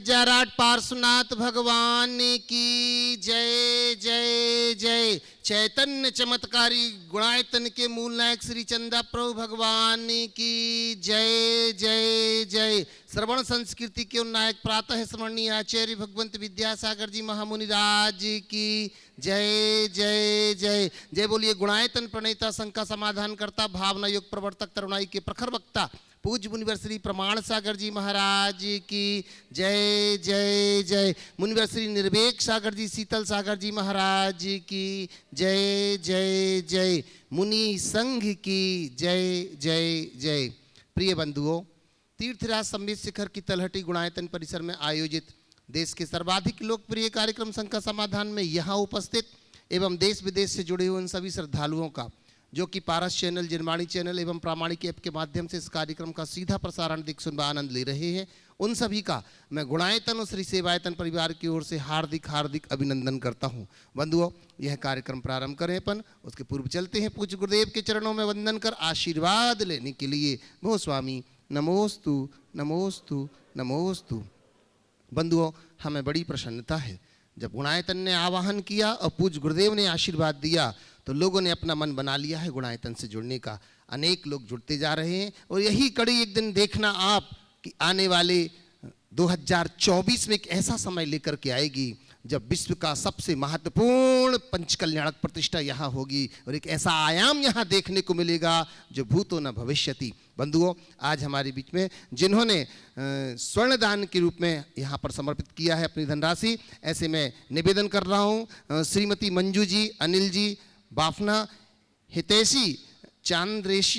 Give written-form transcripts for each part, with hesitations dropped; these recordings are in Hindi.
हजाराट पार्श्वनाथ भगवान की जय जय जय। चैतन्य चमत्कारी गुणायतन के मूल नायक श्री चंदा प्रभु भगवान की जय जय जय। श्रवण संस्कृति के नायक प्रातः स्मरणीय आचार्य भगवंत विद्यासागर जी महामुनिराज की जय जय जय जय। बोलिए गुणायतन प्रणेता संघ का समाधान करता भावना योग प्रवर्तक तरुणाई के प्रखर वक्ता पूज्य मुनिवर श्री प्रमाण सागर जी महाराज की जय जय जय। मुनिवर श्री निर्वेक सागर जी शीतल सागर जी महाराज की जय जय जय। मुनि संघ की जय जय जय। प्रिय बंधुओं, तीर्थराज संबित शिखर की तलहटी गुणायतन परिसर में आयोजित देश के सर्वाधिक लोकप्रिय कार्यक्रम संघ का समाधान में यहाँ उपस्थित एवं देश विदेश से जुड़े हुए उन सभी श्रद्धालुओं का जो कि पारस चैनल, जिनवाणी चैनल एवं प्रामाणिक ऐप के माध्यम से इस कार्यक्रम का सीधा प्रसारण देख सुन आनंद ले रहे हैं, उन सभी का मैं गुणायतन और श्री सेवायतन परिवार की ओर से हार्दिक हार्दिक अभिनंदन करता हूं। बंधुओं, यह कार्यक्रम प्रारंभ करें अपन उसके पूर्व चलते हैं पूज्य गुरुदेव के चरणों में वंदन कर आशीर्वाद लेने के लिए। भो स्वामी नमोस्तु नमोस्तु नमोस्तु। बंधुओं, हमें बड़ी प्रसन्नता है जब गुणायतन ने आवाहन किया और पूज्य गुरुदेव ने आशीर्वाद दिया तो लोगों ने अपना मन बना लिया है गुणायतन से जुड़ने का। अनेक लोग जुड़ते जा रहे हैं और यही कड़ी एक दिन देखना आप कि आने वाले 2024 में एक ऐसा समय लेकर के आएगी जब विश्व का सबसे महत्वपूर्ण पंचकल्याणक प्रतिष्ठा यहाँ होगी और एक ऐसा आयाम यहाँ देखने को मिलेगा जो भूतो न भविष्यति। बंधुओं, आज हमारे बीच में जिन्होंने स्वर्ण दान के रूप में यहाँ पर समर्पित किया है अपनी धनराशि, ऐसे मैं निवेदन कर रहा हूँ श्रीमती मंजू जी, अनिल जी बाफना, हितैषी चंद्रेश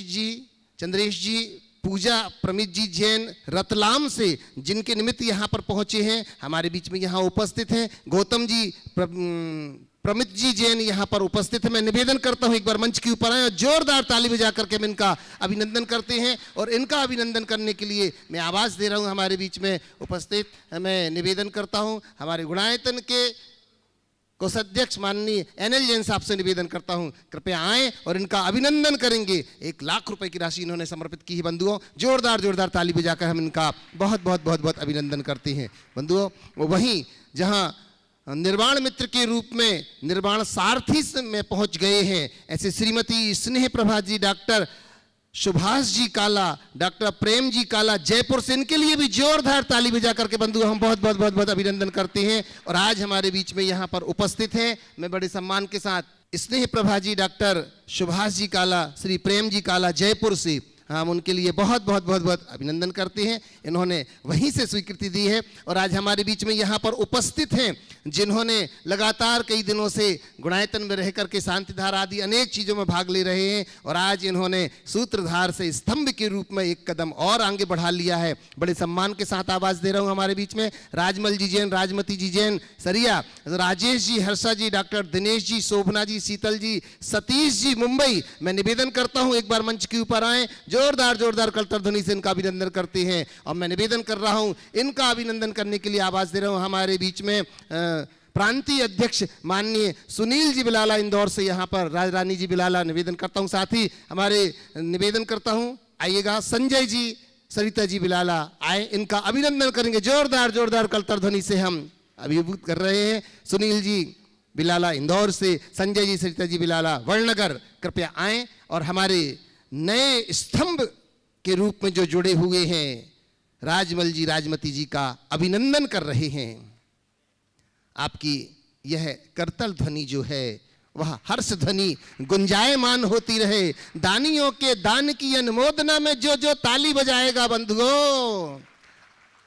जी, पूजा प्रमित जी जैन रतलाम से जिनके निमित्त यहाँ पर पहुँचे हैं, हमारे बीच में यहाँ उपस्थित हैं। गौतम जी प्रमित जी जैन यहाँ पर उपस्थित है। मैं निवेदन करता हूँ एक बार मंच के ऊपर आए और जोरदार ताली बजा करके हम इनका अभिनंदन करते हैं। और इनका अभिनंदन करने के लिए मैं आवाज़ दे रहा हूँ हमारे बीच में उपस्थित, मैं निवेदन करता हूँ हमारे गुणायतन के कोषाध्यक्ष माननीय एनएल जैन साहब से निवेदन करता हूं कृपया आएं और इनका अभिनंदन करेंगे। 1 लाख रुपए की राशि इन्होंने समर्पित की है। बंधुओं, जोरदार ताली बजाकर हम इनका बहुत अभिनंदन करते हैं। बंधुओं, वहीं जहां निर्वाण मित्र के रूप में निर्वाण सारथी में पहुंच गए हैं, ऐसे श्रीमती स्नेह प्रभा जी, डॉक्टर सुभाष जी काला, डॉक्टर प्रेम जी काला जयपुर से, इनके लिए भी जोरदार ताली बजा करके बंधु हम बहुत अभिनंदन करते हैं। और आज हमारे बीच में यहाँ पर उपस्थित हैं, मैं बड़े सम्मान के साथ स्नेह प्रभा जी, डॉक्टर सुभाष जी काला, श्री प्रेम जी काला जयपुर से, हम उनके लिए बहुत अभिनंदन करते हैं। इन्होंने वहीं से स्वीकृति दी है और आज हमारे बीच में यहाँ पर उपस्थित हैं जिन्होंने लगातार कई दिनों से गुणायतन में रह करके शांतिधार आदि अनेक चीज़ों में भाग ले रहे हैं और आज इन्होंने सूत्रधार से स्तंभ के रूप में एक कदम और आगे बढ़ा लिया है। बड़े सम्मान के साथ आवाज़ दे रहा हूँ हमारे बीच में राजमल जी जैन, राजमती जी जैन सरिया, राजेश जी, हर्षा जी, डॉक्टर दिनेश जी, शोभना जी, शीतल जी, सतीश जी मुंबई। मैं निवेदन करता हूँ एक बार मंच के ऊपर आए, जोरदार कलतर ध्वनि से इनका अभिनंदन करते हैं। और मैं निवेदन कर रहा हूं इनका अभिनंदन करने के लिए आवाज दे रहा हूं हमारे बीच में प्रांतीय अध्यक्ष माननीय सुनील जी बिलाला इंदौर से, यहाँ पर राजरानी जी बिलाला निवेदन करता हूं। साथ ही हमारे निवेदन करता हूं आइएगा संजय जी, सरिता जी बिलाला आए, इनका अभिनंदन करेंगे। जोरदार कलतर ध्वनि से हम अभिभूत कर रहे हैं। सुनील जी बिलाला इंदौर से, संजय जी, सरिता जी बिलाला वड़नगर, कृपया आए और हमारे नए स्तंभ के रूप में जो जुड़े हुए हैं राजमल जी, राजमती जी का अभिनंदन कर रहे हैं। आपकी यह करतल ध्वनि जो है वह हर्ष ध्वनि गुंजायमान होती रहे। दानियों के दान की अनुमोदना में जो ताली बजाएगा बंधुओं,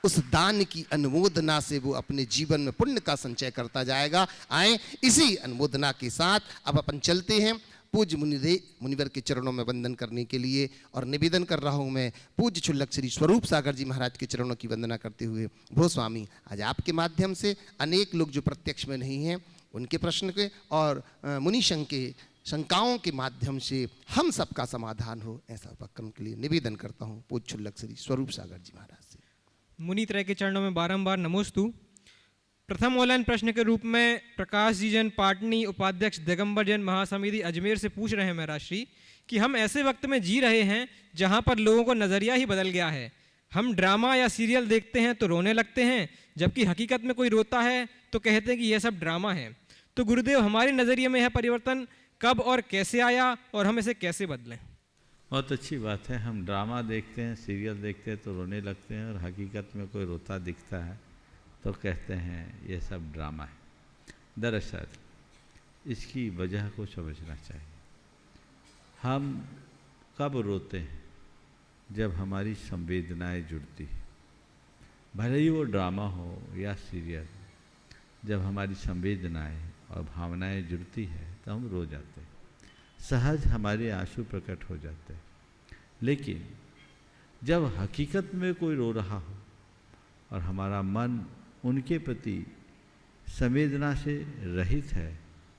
उस दान की अनुमोदना से वो अपने जीवन में पुण्य का संचय करता जाएगा। आए इसी अनुमोदना के साथ अब अपन चलते हैं पूज्य मुनिवर के चरणों में वंदन करने के लिए और निवेदन कर रहा हूं मैं पूज्य क्षुल्लक श्री स्वरूप सागर जी महाराज के चरणों की वंदना करते हुए, भो स्वामी, आज आपके माध्यम से अनेक लोग जो प्रत्यक्ष में नहीं हैं उनके प्रश्न के और मुनि संघ के शंकाओं के माध्यम से हम सबका समाधान हो, ऐसा उपक्रम के लिए निवेदन करता हूँ पूज्य क्षुल्लक श्री स्वरूप सागर जी महाराज से। मुनि त्रय के चरणों में बारंबार नमोस्तु। प्रथम ऑनलाइन प्रश्न के रूप में प्रकाश जी जैन पाटनी, उपाध्यक्ष दिगंबर जैन महासमिति अजमेर से पूछ रहे हैं महाराज श्री कि हम ऐसे वक्त में जी रहे हैं जहां पर लोगों को नज़रिया ही बदल गया है। हम ड्रामा या सीरियल देखते हैं तो रोने लगते हैं, जबकि हकीकत में कोई रोता है तो कहते हैं कि यह सब ड्रामा है। तो गुरुदेव, हमारे नज़रिए में यह परिवर्तन कब और कैसे आया और हम इसे कैसे बदलें? बहुत अच्छी बात है। हम ड्रामा देखते हैं, सीरियल देखते हैं तो रोने लगते हैं, और हकीकत में कोई रोता दिखता है तो कहते हैं ये सब ड्रामा है। दरअसल इसकी वजह को समझना चाहिए। हम कब रोते हैं? जब हमारी संवेदनाएं जुड़ती हैं, भले ही वो ड्रामा हो या सीरियल। जब हमारी संवेदनाएं और भावनाएं जुड़ती है तो हम रो जाते हैं, सहज हमारे आंसू प्रकट हो जाते हैं। लेकिन जब हकीकत में कोई रो रहा हो और हमारा मन उनके प्रति संवेदना से रहित है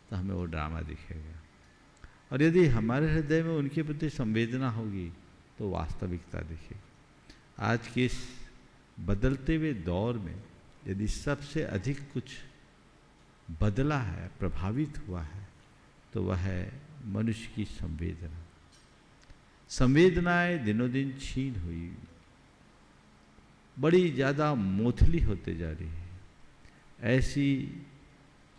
तो हमें वो ड्रामा दिखेगा। और यदि हमारे हृदय में उनके प्रति संवेदना होगी तो वास्तविकता दिखेगी। आज के इस बदलते हुए दौर में यदि सबसे अधिक कुछ बदला है, प्रभावित हुआ है, तो वह है मनुष्य की संवेदना। संवेदनाएं दिनों दिन छीन हुई, बड़ी ज़्यादा मोथली होते जा रही है। ऐसी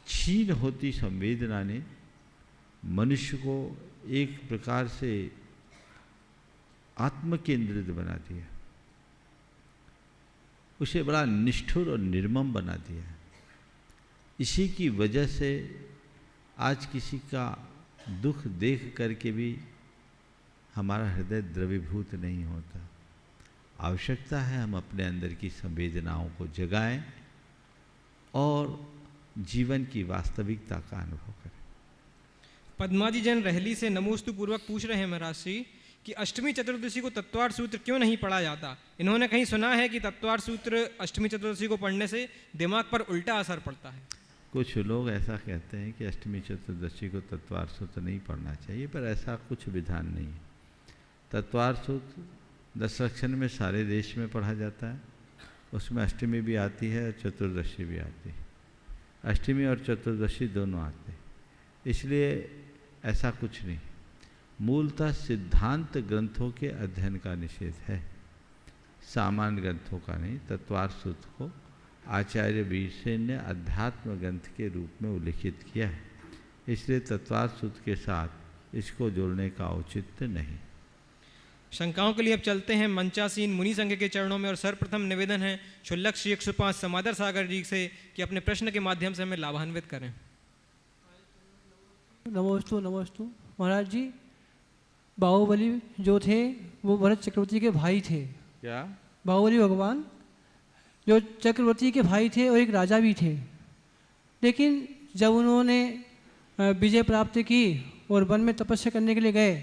छीन होती संवेदना ने मनुष्य को एक प्रकार से आत्म केंद्रित बना दिया, उसे बड़ा निष्ठुर और निर्मम बना दिया। इसी की वजह से आज किसी का दुख देख करके भी हमारा हृदय द्रवीभूत नहीं होता। आवश्यकता है हम अपने अंदर की संवेदनाओं को जगाएं और जीवन की वास्तविकता का अनुभव करें। पद्माजी जैन रहली से नमोस्तु पूर्वक पूछ रहे हैं महाराज श्री कि अष्टमी चतुर्दशी को तत्वार्थ सूत्र क्यों नहीं पढ़ा जाता? इन्होंने कहीं सुना है कि तत्वार्थ सूत्र अष्टमी चतुर्दशी को पढ़ने से दिमाग पर उल्टा असर पड़ता है। कुछ लोग ऐसा कहते हैं कि अष्टमी चतुर्दशी को तत्वार्थ सूत्र नहीं पढ़ना चाहिए, पर ऐसा कुछ विधान नहीं है। तत्वार्थ सूत्र दशरक्षण में सारे देश में पढ़ा जाता है, उसमें अष्टमी भी आती है और चतुर्दशी भी आती है। अष्टमी और चतुर्दशी दोनों आते हैं, इसलिए ऐसा कुछ नहीं। मूलतः सिद्धांत ग्रंथों के अध्ययन का निषेध है, सामान्य ग्रंथों का नहीं। तत्वार्थ सूत्र को आचार्य वीरसेन ने अध्यात्म ग्रंथ के रूप में उल्लिखित किया है, इसलिए तत्वार्थ सूत्र के साथ इसको जोड़ने का औचित्य नहीं। शंकाओं के लिए अब चलते हैं मंचासीन मुनि संघ के चरणों में, और सर्वप्रथम निवेदन है शुल्लक श्री 105 समादर सागर जी से कि अपने प्रश्न के माध्यम से हमें लाभान्वित करें। नमोस्तु नमोस्तु। महाराज जी, बाहुबली जो थे वो भरत चक्रवर्ती के भाई थे। क्या? बाहुबली भगवान जो चक्रवर्ती के भाई थे और एक राजा भी थे, लेकिन जब उन्होंने विजय प्राप्त की और वन में तपस्या करने के लिए गए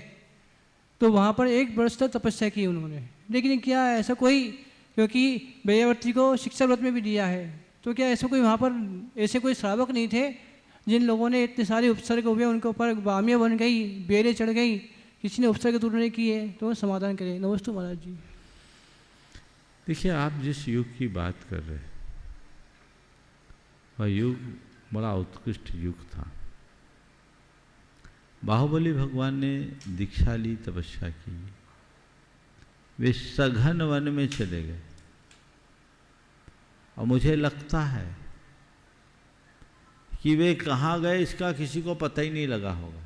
तो वहाँ पर 1 वर्ष तक तपस्या की उन्होंने। लेकिन क्या ऐसा कोई, क्योंकि वेयावर्ती को शिक्षा व्रत में भी दिया है, तो क्या ऐसा कोई वहाँ पर ऐसे कोई श्रावक नहीं थे जिन लोगों ने इतने सारे उपसर्ग हुए, उनके ऊपर बामियाँ बन गई, बेलें चढ़ गई, किसी ने उपसर्ग दूर नहीं किए, तो समाधान करें। नमस्ते महाराज जी। देखिए, आप जिस युग की बात कर रहे हैं वह युग बड़ा उत्कृष्ट युग था। बाहुबली भगवान ने दीक्षा ली, तपस्या की, वे सघन वन में चले गए, और मुझे लगता है कि वे कहाँ गए इसका किसी को पता ही नहीं लगा होगा।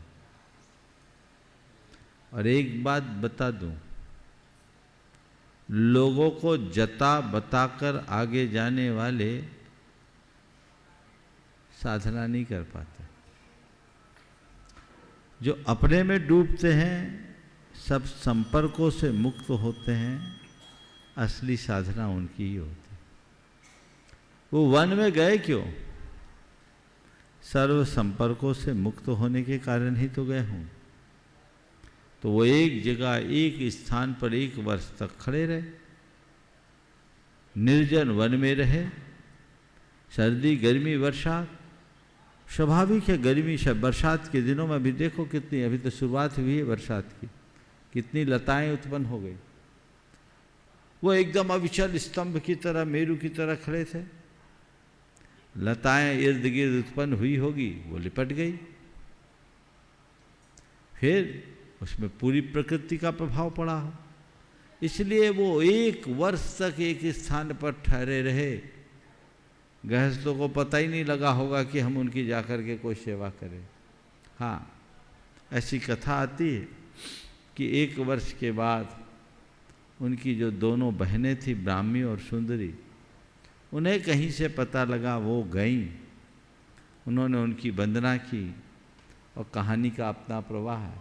और एक बात बता दूं, लोगों को जता बताकर आगे जाने वाले साधना नहीं कर पाते। जो अपने में डूबते हैं, सब संपर्कों से मुक्त होते हैं, असली साधना उनकी ही होती है। वो वन में गए क्यों? सर्व संपर्कों से मुक्त होने के कारण ही तो गए हों। तो वो एक जगह, एक स्थान पर 1 वर्ष तक खड़े रहे, निर्जन वन में रहे। सर्दी, गर्मी, वर्षा स्वाभाविक है। गर्मी, बरसात के दिनों में भी देखो कितनी, अभी तो शुरुआत हुई है बरसात की, कितनी लताएं उत्पन्न हो गई। वो एकदम अविचल स्तंभ की तरह, मेरू की तरह खड़े थे। लताएं इर्द गिर्द उत्पन्न हुई होगी, वो लिपट गई। फिर उसमें पूरी प्रकृति का प्रभाव पड़ा हो। इसलिए वो 1 वर्ष तक एक स्थान पर ठहरे रहे। गृहस्थों को पता ही नहीं लगा होगा कि हम उनकी जाकर के कोई सेवा करें। हाँ, ऐसी कथा आती है कि 1 वर्ष के बाद उनकी जो दोनों बहनें थी, ब्राह्मी और सुंदरी, उन्हें कहीं से पता लगा, वो गईं, उन्होंने उनकी वंदना की और कहानी का अपना प्रवाह है।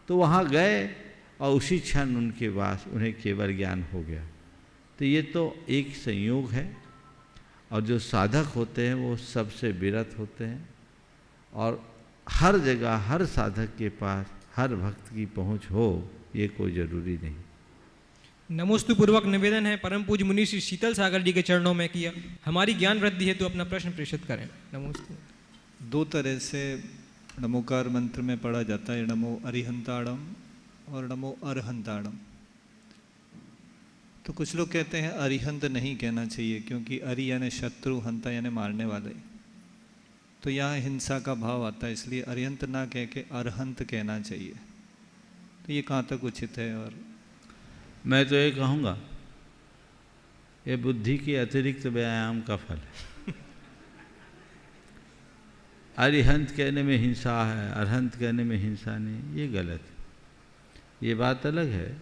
तो वहाँ गए और उसी क्षण उनके पास उन्हें केवल ज्ञान हो गया। तो ये तो एक संयोग है, और जो साधक होते हैं वो सबसे विरत होते हैं, और हर जगह हर साधक के पास हर भक्त की पहुँच हो ये कोई ज़रूरी नहीं। नमोस्तु पूर्वक निवेदन है परम पूज्य मुनि श्री शीतल सागर जी के चरणों में किया हमारी ज्ञान वृद्धि है तो अपना प्रश्न प्रेषित करें। नमोस्तु। 2 तरह से नमोकार मंत्र में पढ़ा जाता है, नमो अरिहंताड़म और नमो अरहंताड़म। तो कुछ लोग कहते हैं अरिहंत नहीं कहना चाहिए, क्योंकि अरि यानी शत्रु, हंता यानी मारने वाले, तो यहाँ हिंसा का भाव आता है, इसलिए अरिहंत ना कह के अरहंत कहना चाहिए। तो ये कहाँ तक उचित है? और मैं तो ये कहूँगा, ये बुद्धि के अतिरिक्त व्यायाम का फल है। अरिहंत कहने में हिंसा है, अरहंत कहने में हिंसा नहीं, ये गलत है। ये बात अलग है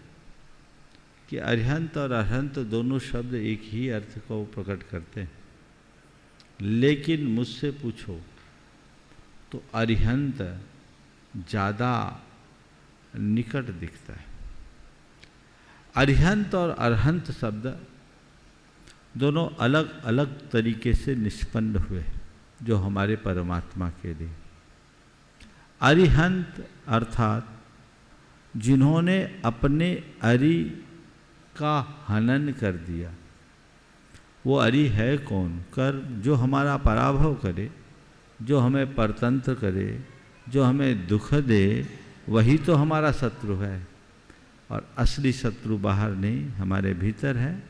कि अरिहंत और अरहंत दोनों शब्द एक ही अर्थ को प्रकट करते हैं, लेकिन मुझसे पूछो तो अरिहंत ज़्यादा निकट दिखता है। अरिहंत और अरहंत शब्द दोनों अलग अलग तरीके से निष्पन्न हुए जो हमारे परमात्मा के लिए। अरिहंत अर्थात जिन्होंने अपने अरि का हनन कर दिया। वो अरि है कौन? कर्म, जो हमारा पराभव करे, जो हमें परतंत्र करे, जो हमें दुख दे, वही तो हमारा शत्रु है। और असली शत्रु बाहर नहीं, हमारे भीतर है।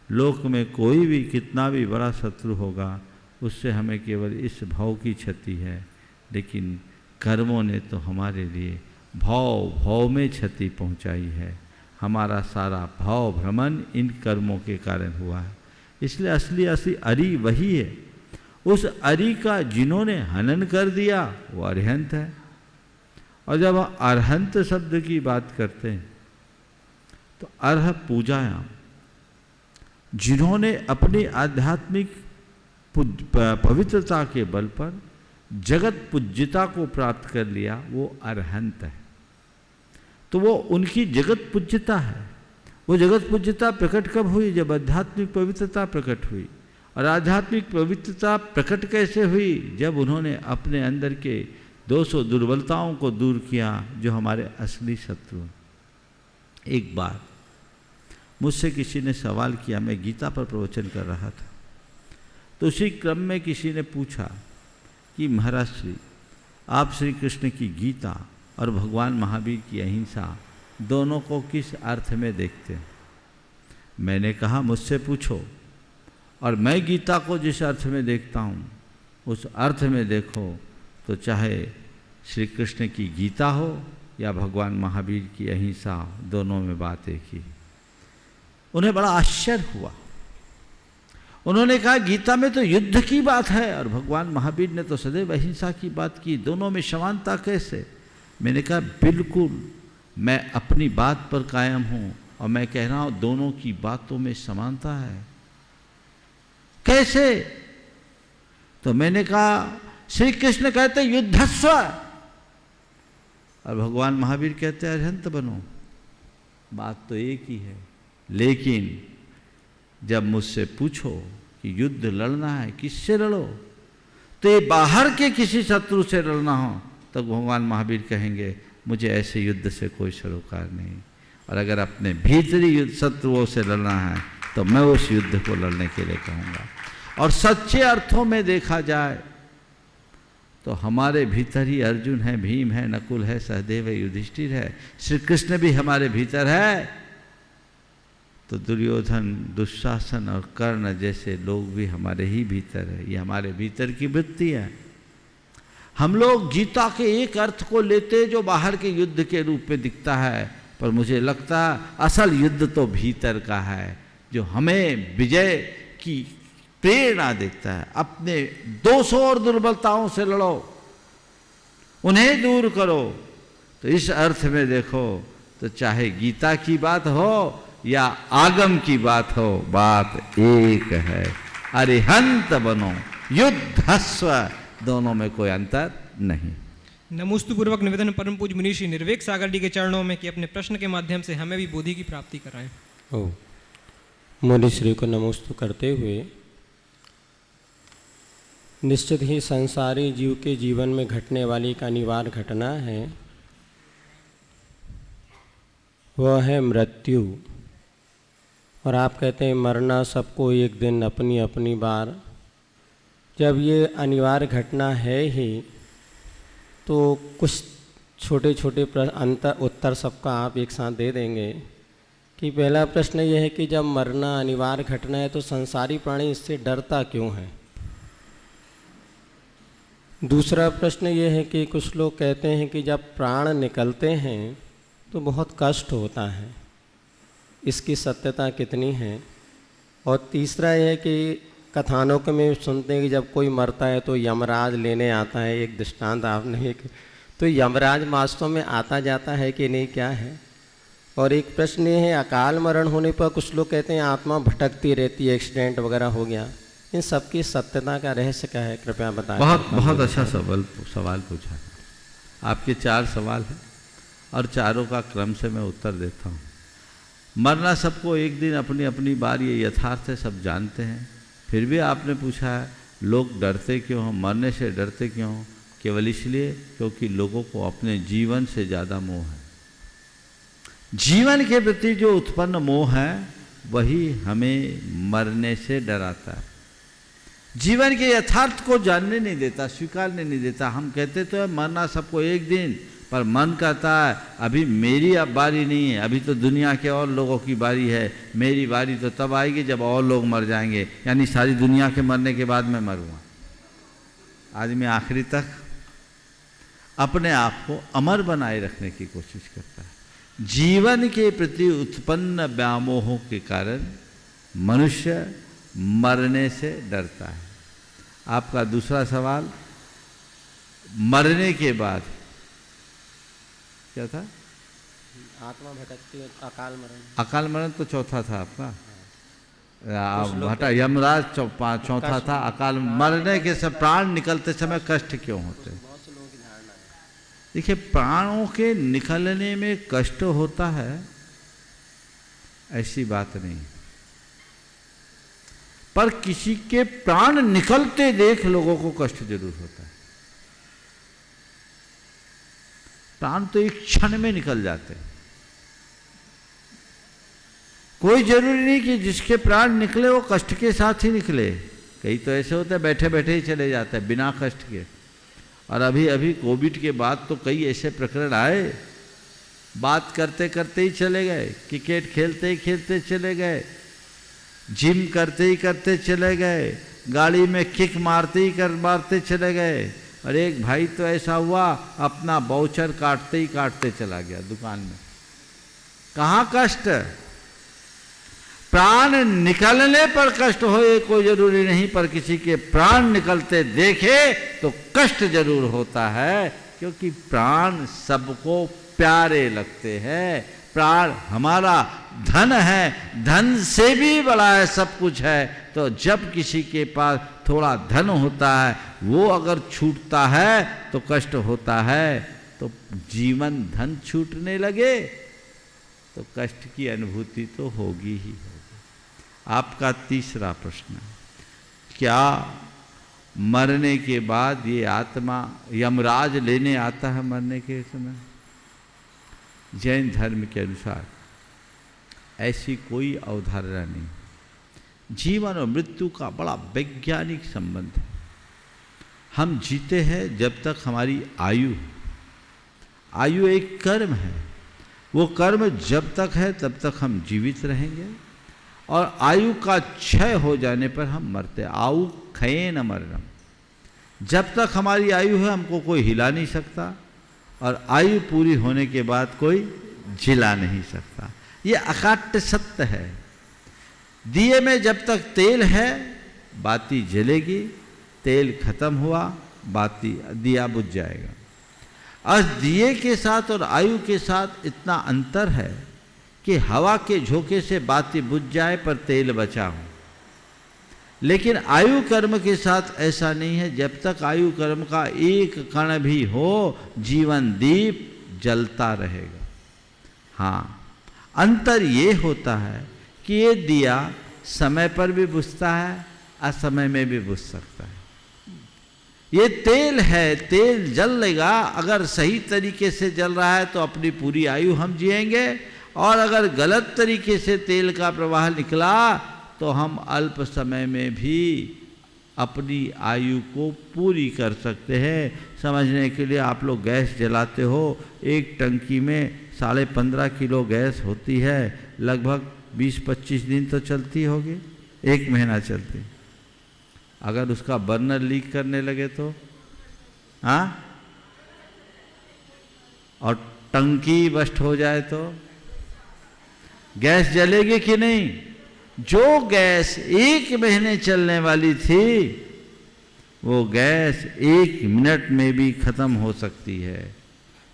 लोक में कोई भी कितना भी बड़ा शत्रु होगा, उससे हमें केवल इस भाव की क्षति है, लेकिन कर्मों ने तो हमारे लिए भाव में क्षति पहुंचाई है। हमारा सारा भाव भ्रमण इन कर्मों के कारण हुआ है। इसलिए असली अरि वही है। उस अरि का जिन्होंने हनन कर दिया वो अरिहंत है। और जब अरहंत शब्द की बात करते हैं तो अर्ह पूजायाम, जिन्होंने अपनी आध्यात्मिक पवित्रता के बल पर जगत पूज्यता को प्राप्त कर लिया, वो अरहंत है। तो वो उनकी जगत पूज्यता है। वो जगत पूज्यता प्रकट कब हुई? जब आध्यात्मिक पवित्रता प्रकट हुई। और आध्यात्मिक पवित्रता प्रकट कैसे हुई? जब उन्होंने अपने अंदर के दोषों दुर्बलताओं को दूर किया जो हमारे असली शत्रु। एक बार मुझसे किसी ने सवाल किया, मैं गीता पर प्रवचन कर रहा था, तो उसी क्रम में किसी ने पूछा कि महाराज श्री, आप श्री कृष्ण की गीता और भगवान महावीर की अहिंसा दोनों को किस अर्थ में देखते हैं? मैंने कहा मुझसे पूछो, और मैं गीता को जिस अर्थ में देखता हूँ उस अर्थ में देखो, तो चाहे श्री कृष्ण की गीता हो या भगवान महावीर की अहिंसा, दोनों में बात एक ही। उन्हें बड़ा आश्चर्य हुआ। उन्होंने कहा गीता में तो युद्ध की बात है और भगवान महावीर ने तो सदैव अहिंसा की बात की, दोनों में समानता कैसे? मैंने कहा बिल्कुल, मैं अपनी बात पर कायम हूँ और मैं कह रहा हूँ दोनों की बातों में समानता है। कैसे? तो मैंने कहा श्री कृष्ण कहते युद्धस्व और भगवान महावीर कहते अरिहंत बनो। बात तो एक ही है, लेकिन जब मुझसे पूछो कि युद्ध लड़ना है, किससे लड़ो? तो ये बाहर के किसी शत्रु से लड़ना हो तो भगवान महावीर कहेंगे मुझे ऐसे युद्ध से कोई सरोकार नहीं। और अगर अपने भीतरी शत्रुओं से लड़ना है तो मैं उस युद्ध को लड़ने के लिए कहूँगा। और सच्चे अर्थों में देखा जाए तो हमारे भीतर ही अर्जुन है, भीम है, नकुल है, सहदेव है, युधिष्ठिर है, श्री कृष्ण भी हमारे भीतर है। तो दुर्योधन, दुशासन और कर्ण जैसे लोग भी हमारे ही भीतर है। ये हमारे भीतर की वृत्ति है। हम लोग गीता के एक अर्थ को लेते जो बाहर के युद्ध के रूप में दिखता है, पर मुझे लगता असल युद्ध तो भीतर का है, जो हमें विजय की प्रेरणा देता है। अपने दोषों और दुर्बलताओं से लड़ो, उन्हें दूर करो। तो इस अर्थ में देखो तो चाहे गीता की बात हो या आगम की बात हो, बात एक है। अरिहंत बनो, युद्धस्व, दोनों में कोई अंतर नहीं। नमोस्तु पूर्वक निवेदन परम पूज्य मुनि श्री निर्वेक सागर जी के चरणों में कि अपने प्रश्न के माध्यम से हमें भी बोधि की प्राप्ति कराएं। ओ मुनि श्री को नमोस्तु करते हुए, निश्चित ही संसारी जीव के जीवन में घटने वाली एक अनिवार्य घटना है, वह है मृत्यु। और आप कहते हैं मरना सबको एक दिन अपनी अपनी बार। जब ये अनिवार्य घटना है ही, तो कुछ छोटे छोटे उत्तर सबका आप एक साथ दे देंगे। कि पहला प्रश्न ये है कि जब मरना अनिवार्य घटना है तो संसारी प्राणी इससे डरता क्यों है। दूसरा प्रश्न ये है कि कुछ लोग कहते हैं कि जब प्राण निकलते हैं तो बहुत कष्ट होता है, इसकी सत्यता कितनी है। और तीसरा यह है कि कथानक में सुनते हैं कि जब कोई मरता है तो यमराज लेने आता है। एक दृष्टांत आपने एक, तो यमराज वास्तव में आता जाता है कि नहीं, क्या है। और एक प्रश्न ये है, अकाल मरण होने पर कुछ लोग कहते हैं आत्मा भटकती रहती है, एक्सीडेंट वगैरह हो गया। इन सब की सत्यता का रहस्य क्या है, कृपया बताएं। बहुत अच्छा सवाल पूछा है। आपके 4 सवाल हैं और चारों का क्रम से मैं उत्तर देता हूँ। मरना सबको एक दिन अपनी अपनी बार, ये यथार्थ है, सब जानते हैं। फिर भी आपने पूछा है लोग डरते क्यों हो, मरने से डरते क्यों हो। केवल इसलिए क्योंकि लोगों को अपने जीवन से ज़्यादा मोह है। जीवन के प्रति जो उत्पन्न मोह है वही हमें मरने से डराता है। जीवन के यथार्थ को जानने नहीं देता, स्वीकारने नहीं देता। हम कहते तो है मरना सबको एक दिन, पर मन कहता है अभी मेरी अब बारी नहीं है, अभी तो दुनिया के और लोगों की बारी है, मेरी बारी तो तब आएगी जब और लोग मर जाएंगे, यानी सारी दुनिया के मरने के बाद मैं मरूँगा। आदमी आखिरी तक अपने आप को अमर बनाए रखने की कोशिश करता है। जीवन के प्रति उत्पन्न व्यामोहों के कारण मनुष्य मरने से डरता है। आपका दूसरा सवाल, मरने के बाद क्या था? आत्मा भटकती है, अकाल मरण। अकाल मरण तो चौथा था आपका, यमराज चौथा था। अकाल मरने के सब प्राण निकलते समय कष्ट क्यों होते हैं? देखिए, प्राणों के निकलने में कष्ट होता है ऐसी बात नहीं, पर किसी के प्राण निकलते देख लोगों को कष्ट जरूर होता है। प्राण तो एक क्षण में निकल जाते हैं। कोई जरूरी नहीं कि जिसके प्राण निकले वो कष्ट के साथ ही निकले। कई तो ऐसे होते हैं बैठे बैठे ही चले जाते हैं बिना कष्ट के। और अभी कोविड के बाद तो कई ऐसे प्रकरण आए, बात करते करते ही चले गए, क्रिकेट खेलते ही खेलते चले गए, जिम करते ही करते चले गए, गाड़ी में किक मारते ही मारते चले गए। और एक भाई तो ऐसा हुआ अपना बाउचर काटते ही काटते चला गया दुकान में। कहाँ कष्ट? प्राण निकलने पर कष्ट हो ये कोई जरूरी नहीं, पर किसी के प्राण निकलते देखे तो कष्ट जरूर होता है, क्योंकि प्राण सबको प्यारे लगते हैं। प्राण हमारा धन है, धन से भी बड़ा है, सब कुछ है। तो जब किसी के पास थोड़ा धन होता है, वो अगर छूटता है तो कष्ट होता है। तो जीवन धन छूटने लगे तो कष्ट की अनुभूति तो होगी ही होगी। आपका तीसरा प्रश्न, क्या मरने के बाद ये आत्मा यमराज लेने आता है मरने के समय? जैन धर्म के अनुसार ऐसी कोई अवधारणा नहीं। जीवन और मृत्यु का बड़ा वैज्ञानिक संबंध है। हम जीते हैं जब तक हमारी आयु है। आयु एक कर्म है, वो कर्म जब तक है तब तक हम जीवित रहेंगे, और आयु का क्षय हो जाने पर हम मरते। आयु क्षये न मरणम। जब तक हमारी आयु है हमको कोई हिला नहीं सकता, और आयु पूरी होने के बाद कोई जिला नहीं सकता। ये अकाट्य सत्य है। दिए में जब तक तेल है बाती जलेगी, तेल खत्म हुआ बाती दिया बुझ जाएगा। और दिए के साथ और आयु के साथ इतना अंतर है कि हवा के झोंके से बाती बुझ जाए पर तेल बचा हो, लेकिन आयु कर्म के साथ ऐसा नहीं है। जब तक आयु कर्म का एक कण भी हो जीवन दीप जलता रहेगा। हाँ, अंतर ये होता है कि ये दिया समय पर भी बुझता है, असमय में भी बुझ सकता है। ये तेल है, तेल जलेगा, अगर सही तरीके से जल रहा है तो अपनी पूरी आयु हम जिएंगे, और अगर गलत तरीके से तेल का प्रवाह निकला तो हम अल्प समय में भी अपनी आयु को पूरी कर सकते हैं। समझने के लिए आप लोग गैस जलाते हो, एक टंकी में 15.5 किलो गैस होती है, लगभग 20-25 दिन तो चलती होगी, 1 महीना चलती। अगर उसका बर्नर लीक करने लगे तो हाँ, और टंकी बस्ट हो जाए तो गैस जलेगी कि नहीं? जो गैस 1 महीने चलने वाली थी वो गैस 1 मिनट में भी खत्म हो सकती है।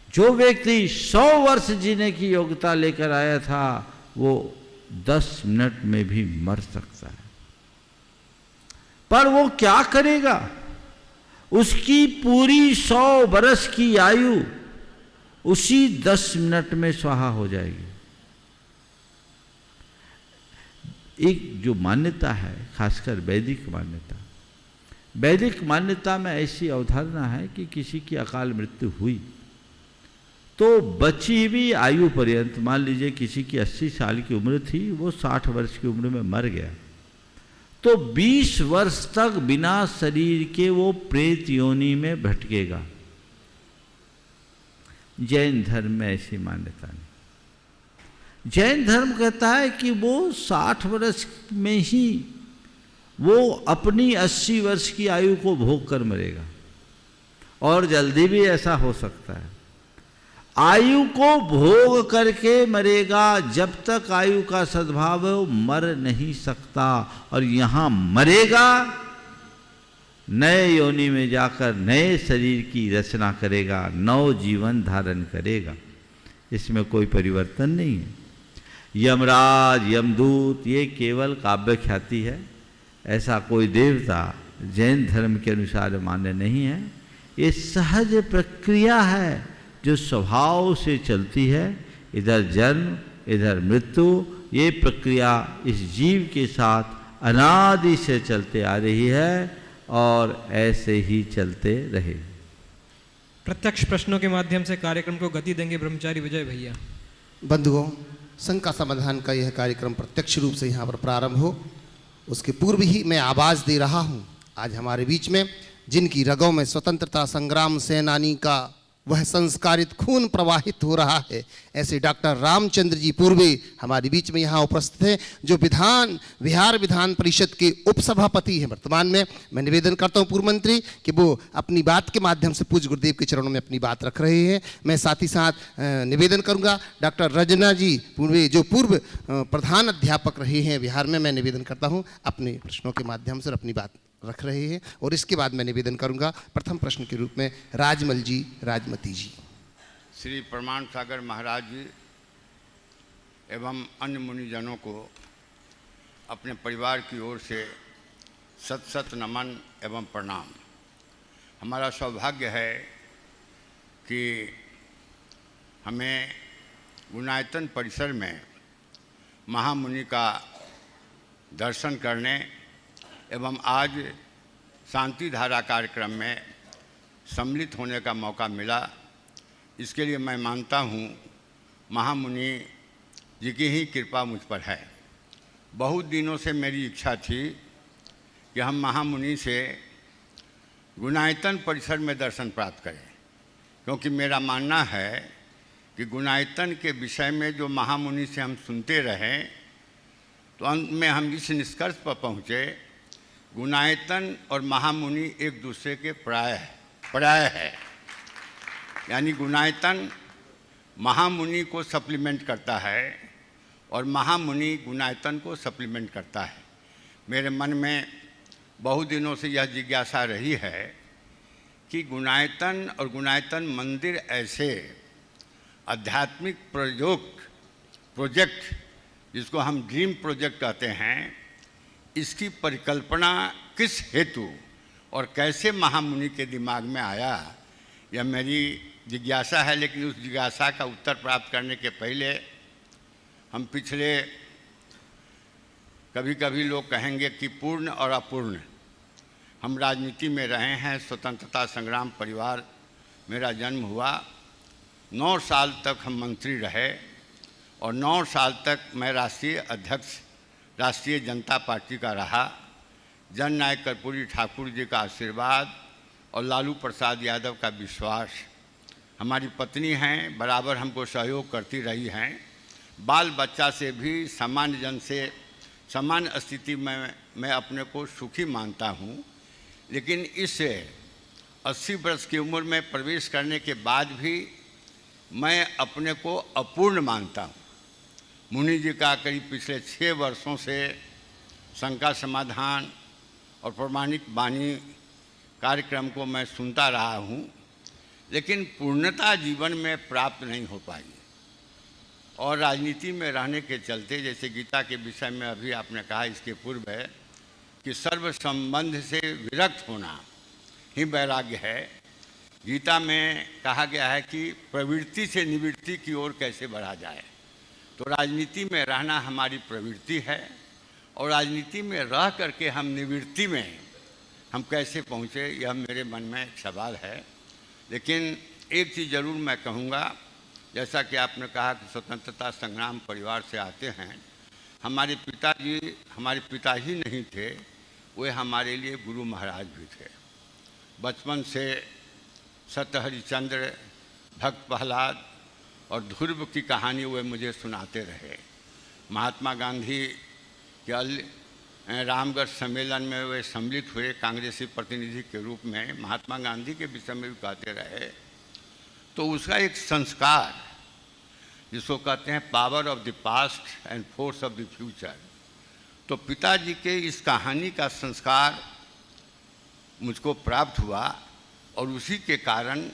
जो व्यक्ति 100 वर्ष जीने की योग्यता लेकर आया था वो 10 मिनट में भी मर सकता है। पर वो क्या करेगा? उसकी पूरी 100 वर्ष की आयु उसी 10 मिनट में स्वाहा हो जाएगी। एक जो मान्यता है, खासकर वैदिक मान्यता में ऐसी अवधारणा है कि किसी की अकाल मृत्यु हुई तो बची हुई आयु पर्यंत, मान लीजिए किसी की 80 साल की उम्र थी, वो 60 वर्ष की उम्र में मर गया, तो 20 वर्ष तक बिना शरीर के वो प्रेत योनि में भटकेगा। जैन धर्म में ऐसी मान्यता नहीं। जैन धर्म कहता है कि वो 60 वर्ष में ही वो अपनी 80 वर्ष की आयु को भोग कर मरेगा, और जल्दी भी ऐसा हो सकता है। आयु को भोग करके मरेगा, जब तक आयु का सद्भाव है वो मर नहीं सकता, और यहाँ मरेगा नए योनि में जाकर नए शरीर की रचना करेगा, नव जीवन धारण करेगा। इसमें कोई परिवर्तन नहीं है। यमराज, यमदूत ये केवल काव्य ख्याति है, ऐसा कोई देवता जैन धर्म के अनुसार मान्य नहीं है। ये सहज प्रक्रिया है जो स्वभाव से चलती है, इधर जन्म इधर मृत्यु, ये प्रक्रिया इस जीव के साथ अनादि से चलते आ रही है और ऐसे ही चलते रहे। प्रत्यक्ष प्रश्नों के माध्यम से कार्यक्रम को गति देंगे ब्रह्मचारी विजय भैया। बंधुओं, शंका समाधान का यह कार्यक्रम प्रत्यक्ष रूप से यहाँ पर प्रारंभ हो, उसके पूर्व ही मैं आवाज़ दे रहा हूँ। आज हमारे बीच में जिनकी रगों में स्वतंत्रता संग्राम सेनानी का वह संस्कारित खून प्रवाहित हो रहा है, ऐसे डॉक्टर रामचंद्र जी पूर्वे हमारे बीच में यहाँ उपस्थित हैं, जो बिहार विधान परिषद के उपसभापति हैं वर्तमान में। मैं निवेदन करता हूँ पूर्व मंत्री कि वो अपनी बात के माध्यम से पूज्य गुरुदेव के चरणों में अपनी बात रख रहे हैं। मैं साथ ही साथ निवेदन करूँगा डॉक्टर रजना जी पूर्वे, जो पूर्व प्रधान अध्यापक रहे हैं बिहार में, मैं निवेदन करता हूँ अपने प्रश्नों के माध्यम से अपनी बात रख रहे हैं। और इसके बाद मैं निवेदन करूंगा प्रथम प्रश्न के रूप में राजमल जी, राजमती जी। श्री प्रमाण सागर महाराज जी एवं अन्य मुनिजनों को अपने परिवार की ओर से सत सत नमन एवं प्रणाम। हमारा सौभाग्य है कि हमें गुणायतन परिसर में महामुनि का दर्शन करने एवं आज शांति धारा कार्यक्रम में सम्मिलित होने का मौका मिला। इसके लिए मैं मानता हूँ महामुनि जी की ही कृपा मुझ पर है। बहुत दिनों से मेरी इच्छा थी कि हम महामुनि से गुणायतन परिसर में दर्शन प्राप्त करें, क्योंकि मेरा मानना है कि गुणायतन के विषय में जो महामुनि से हम सुनते रहें तो अंत में हम इस निष्कर्ष पर पहुँचे, गुणायतन और महामुनि एक दूसरे के पर्याय है। यानी गुणायतन महामुनि को सप्लीमेंट करता है और महामुनि गुणायतन को सप्लीमेंट करता है। मेरे मन में बहुत दिनों से यह जिज्ञासा रही है कि गुणायतन और गुणायतन मंदिर ऐसे आध्यात्मिक प्रोजेक्ट जिसको हम ड्रीम प्रोजेक्ट कहते हैं, इसकी परिकल्पना किस हेतु और कैसे महामुनि के दिमाग में आया, यह मेरी जिज्ञासा है। लेकिन उस जिज्ञासा का उत्तर प्राप्त करने के पहले हम पिछले, कभी कभी लोग कहेंगे कि पूर्ण और अपूर्ण, हम राजनीति में रहे हैं। स्वतंत्रता संग्राम परिवार मेरा जन्म हुआ, 9 साल तक हम मंत्री रहे और 9 साल तक मैं राष्ट्रीय अध्यक्ष राष्ट्रीय जनता पार्टी का रहा। जननायक कर्पूरी ठाकुर जी का आशीर्वाद और लालू प्रसाद यादव का विश्वास, हमारी पत्नी हैं, बराबर हमको सहयोग करती रही हैं। बाल बच्चा से भी सामान्य जन से सामान्य स्थिति में मैं अपने को सुखी मानता हूँ। लेकिन इस 80 वर्ष की उम्र में प्रवेश करने के बाद भी मैं अपने को अपूर्ण मानता हूँ। मुनि जी का करीब पिछले 6 वर्षों से शंका समाधान और प्रमाणिक वाणी कार्यक्रम को मैं सुनता रहा हूँ, लेकिन पूर्णता जीवन में प्राप्त नहीं हो पाई। और राजनीति में रहने के चलते, जैसे गीता के विषय में अभी आपने कहा इसके पूर्व है कि सर्व संबंध से विरक्त होना ही वैराग्य है। गीता में कहा गया है कि प्रवृत्ति से निवृत्ति की ओर कैसे बढ़ा जाए। तो राजनीति में रहना हमारी प्रवृत्ति है और राजनीति में रह करके हम निवृत्ति में हम कैसे पहुँचे, यह मेरे मन में एक सवाल है। लेकिन एक चीज़ ज़रूर मैं कहूँगा, जैसा कि आपने कहा कि स्वतंत्रता संग्राम परिवार से आते हैं, हमारे पिताजी हमारे पिता ही नहीं थे, वे हमारे लिए गुरु महाराज भी थे। बचपन से सत्य हरिश्चंद्र, भक्त प्रहलाद और ध्रुव की कहानी वे मुझे सुनाते रहे। महात्मा गांधी के रामगढ़ सम्मेलन में वे सम्मिलित हुए कांग्रेसी प्रतिनिधि के रूप में, महात्मा गांधी के विषय में भी कहते रहे। तो उसका एक संस्कार जिसको कहते हैं power of the past and force of the future, तो पिताजी के इस कहानी का संस्कार मुझको प्राप्त हुआ और उसी के कारण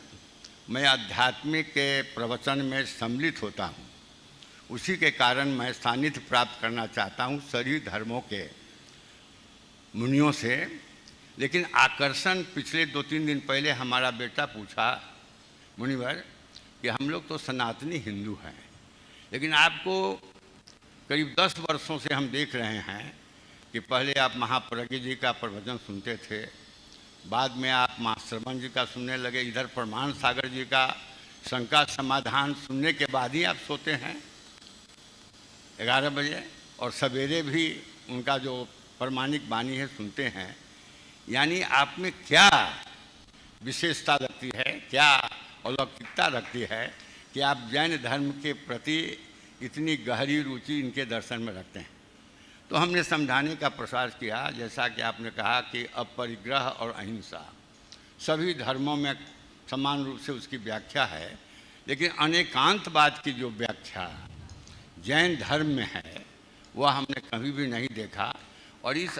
मैं आध्यात्मिक के प्रवचन में सम्मिलित होता हूँ। उसी के कारण मैं सानिध्य प्राप्त करना चाहता हूँ सभी धर्मों के मुनियों से। लेकिन आकर्षण पिछले 2-3 दिन पहले हमारा बेटा पूछा, मुनिवर कि हम लोग तो सनातनी हिंदू हैं, लेकिन आपको करीब 10 वर्षों से हम देख रहे हैं कि पहले आप महाप्रज्ञ जी का प्रवचन सुनते थे, बाद में आप माँ श्रवण जी का सुनने लगे, इधर प्रमाण सागर जी का शंका समाधान सुनने के बाद ही आप सोते हैं 11 बजे, और सवेरे भी उनका जो प्रमाणिक वाणी है सुनते हैं। यानी आप में क्या विशेषता लगती है, क्या अलौकिकता रखती है कि आप जैन धर्म के प्रति इतनी गहरी रुचि इनके दर्शन में रखते हैं। तो हमने समझाने का प्रयास किया, जैसा कि आपने कहा कि अपरिग्रह और अहिंसा सभी धर्मों में समान रूप से उसकी व्याख्या है, लेकिन अनेकांतवाद की जो व्याख्या जैन धर्म में है वह हमने कभी भी नहीं देखा। और इस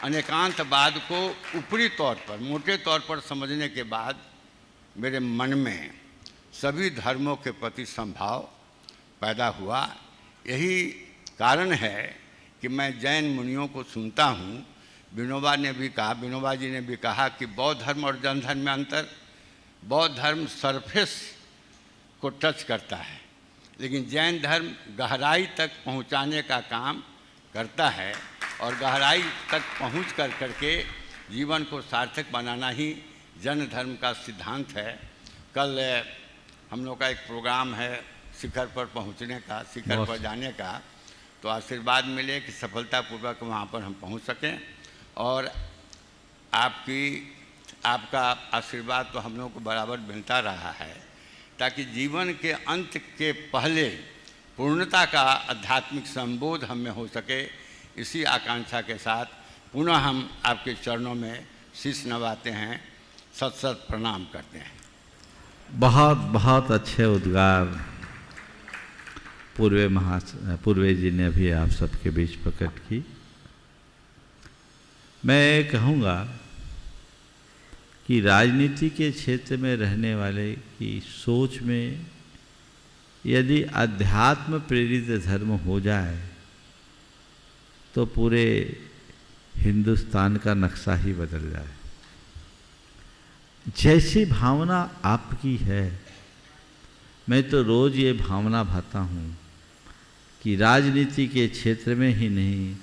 अनेकांतवाद को ऊपरी तौर पर, मोटे तौर पर समझने के बाद मेरे मन में सभी धर्मों के प्रति संभाव पैदा हुआ। यही कारण है कि मैं जैन मुनियों को सुनता हूँ। विनोबा ने भी कहा, विनोबा जी ने भी कहा कि बौद्ध धर्म और जैन धर्म में अंतर, बौद्ध धर्म सरफेस को टच करता है, लेकिन जैन धर्म गहराई तक पहुँचाने का काम करता है और गहराई तक पहुँच करके जीवन को सार्थक बनाना ही जैन धर्म का सिद्धांत है। कल हम लोग का एक प्रोग्राम है शिखर पर पहुंचने का, शिखर पर जाने का, तो आशीर्वाद मिले कि सफलतापूर्वक वहां पर हम पहुंच सकें। और आपका आशीर्वाद तो हम लोगों को बराबर मिलता रहा है, ताकि जीवन के अंत के पहले पूर्णता का आध्यात्मिक संबोध हम में हो सके। इसी आकांक्षा के साथ पुनः हम आपके चरणों में शीश नवाते हैं, सत सत प्रणाम करते हैं। बहुत बहुत अच्छे उद्गार पूर्वे जी ने अभी आप सबके बीच प्रकट की। मैं कहूँगा कि राजनीति के क्षेत्र में रहने वाले की सोच में यदि अध्यात्म प्रेरित धर्म हो जाए तो पूरे हिंदुस्तान का नक्शा ही बदल जाए। जैसी भावना आपकी है, मैं तो रोज ये भावना भाता हूँ कि राजनीति के क्षेत्र में ही नहीं,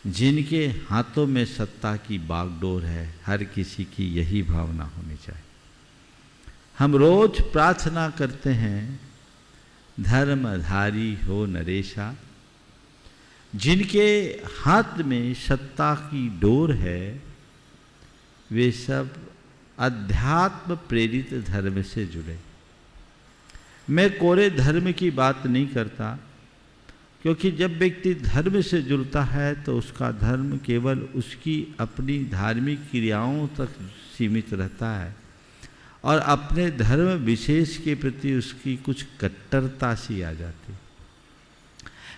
जिनके हाथों में सत्ता की बागडोर है, हर किसी की यही भावना होनी चाहिए। हम रोज प्रार्थना करते हैं, धर्मधारी हो नरेशा। जिनके हाथ में सत्ता की डोर है वे सब अध्यात्म प्रेरित धर्म से जुड़े। मैं कोरे धर्म की बात नहीं करता, क्योंकि जब व्यक्ति धर्म से जुड़ता है तो उसका धर्म केवल उसकी अपनी धार्मिक क्रियाओं तक सीमित रहता है और अपने धर्म विशेष के प्रति उसकी कुछ कट्टरता सी आ जाती।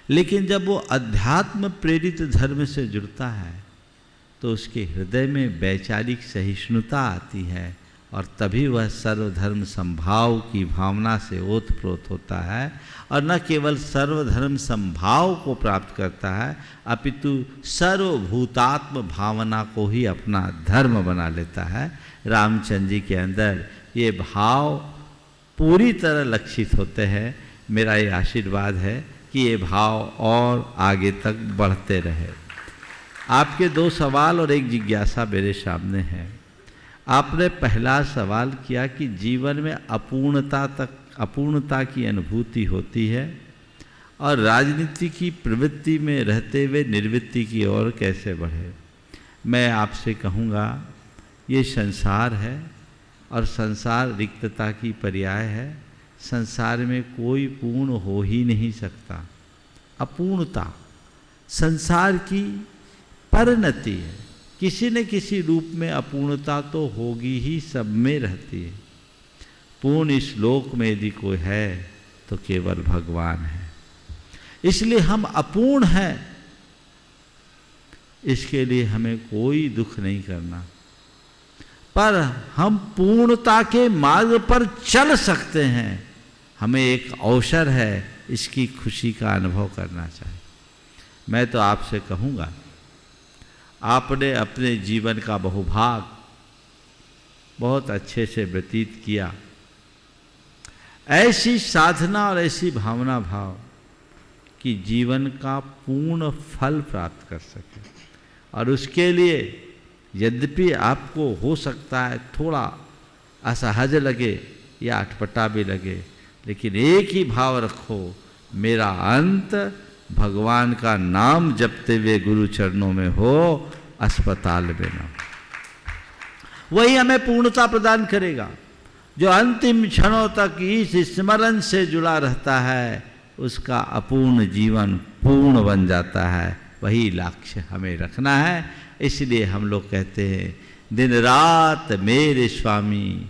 लेकिन जब वो अध्यात्म प्रेरित धर्म से जुड़ता है तो उसके हृदय में वैचारिक सहिष्णुता आती है और तभी वह सर्वधर्म संभाव की भावना से ओतप्रोत होता है और न केवल सर्वधर्म संभाव को प्राप्त करता है अपितु सर्वभूतात्म भावना को ही अपना धर्म बना लेता है। रामचंद्र जी के अंदर ये भाव पूरी तरह लक्षित होते हैं। मेरा ये आशीर्वाद है कि ये भाव और आगे तक बढ़ते रहे। आपके दो सवाल और एक जिज्ञासा मेरे सामने है। आपने पहला सवाल किया कि जीवन में अपूर्णता की अनुभूति होती है और राजनीति की प्रवृत्ति में रहते हुए निर्वृत्ति की ओर कैसे बढ़े। मैं आपसे कहूँगा, ये संसार है और संसार रिक्तता की पर्याय है। संसार में कोई पूर्ण हो ही नहीं सकता। अपूर्णता संसार की परिणति है। किसी न किसी रूप में अपूर्णता तो होगी ही, सब में रहती है। पूर्ण इस लोक में यदि कोई है तो केवल भगवान है। इसलिए हम अपूर्ण हैं, इसके लिए हमें कोई दुख नहीं करना, पर हम पूर्णता के मार्ग पर चल सकते हैं। हमें एक अवसर है, इसकी खुशी का अनुभव करना चाहिए। मैं तो आपसे कहूँगा, आपने अपने जीवन का बहुभाग बहुत अच्छे से व्यतीत किया। ऐसी साधना और ऐसी भावना भाव कि जीवन का पूर्ण फल प्राप्त कर सके। और उसके लिए यद्यपि आपको हो सकता है थोड़ा असहज लगे या अटपटा भी लगे, लेकिन एक ही भाव रखो, मेरा अंत भगवान का नाम जपते हुए गुरु चरणों में हो, अस्पताल में ना। वही हमें पूर्णता प्रदान करेगा। जो अंतिम क्षणों तक इस स्मरण से जुड़ा रहता है, उसका अपूर्ण जीवन पूर्ण बन जाता है। वही लक्ष्य हमें रखना है। इसलिए हम लोग कहते हैं, दिन रात मेरे स्वामी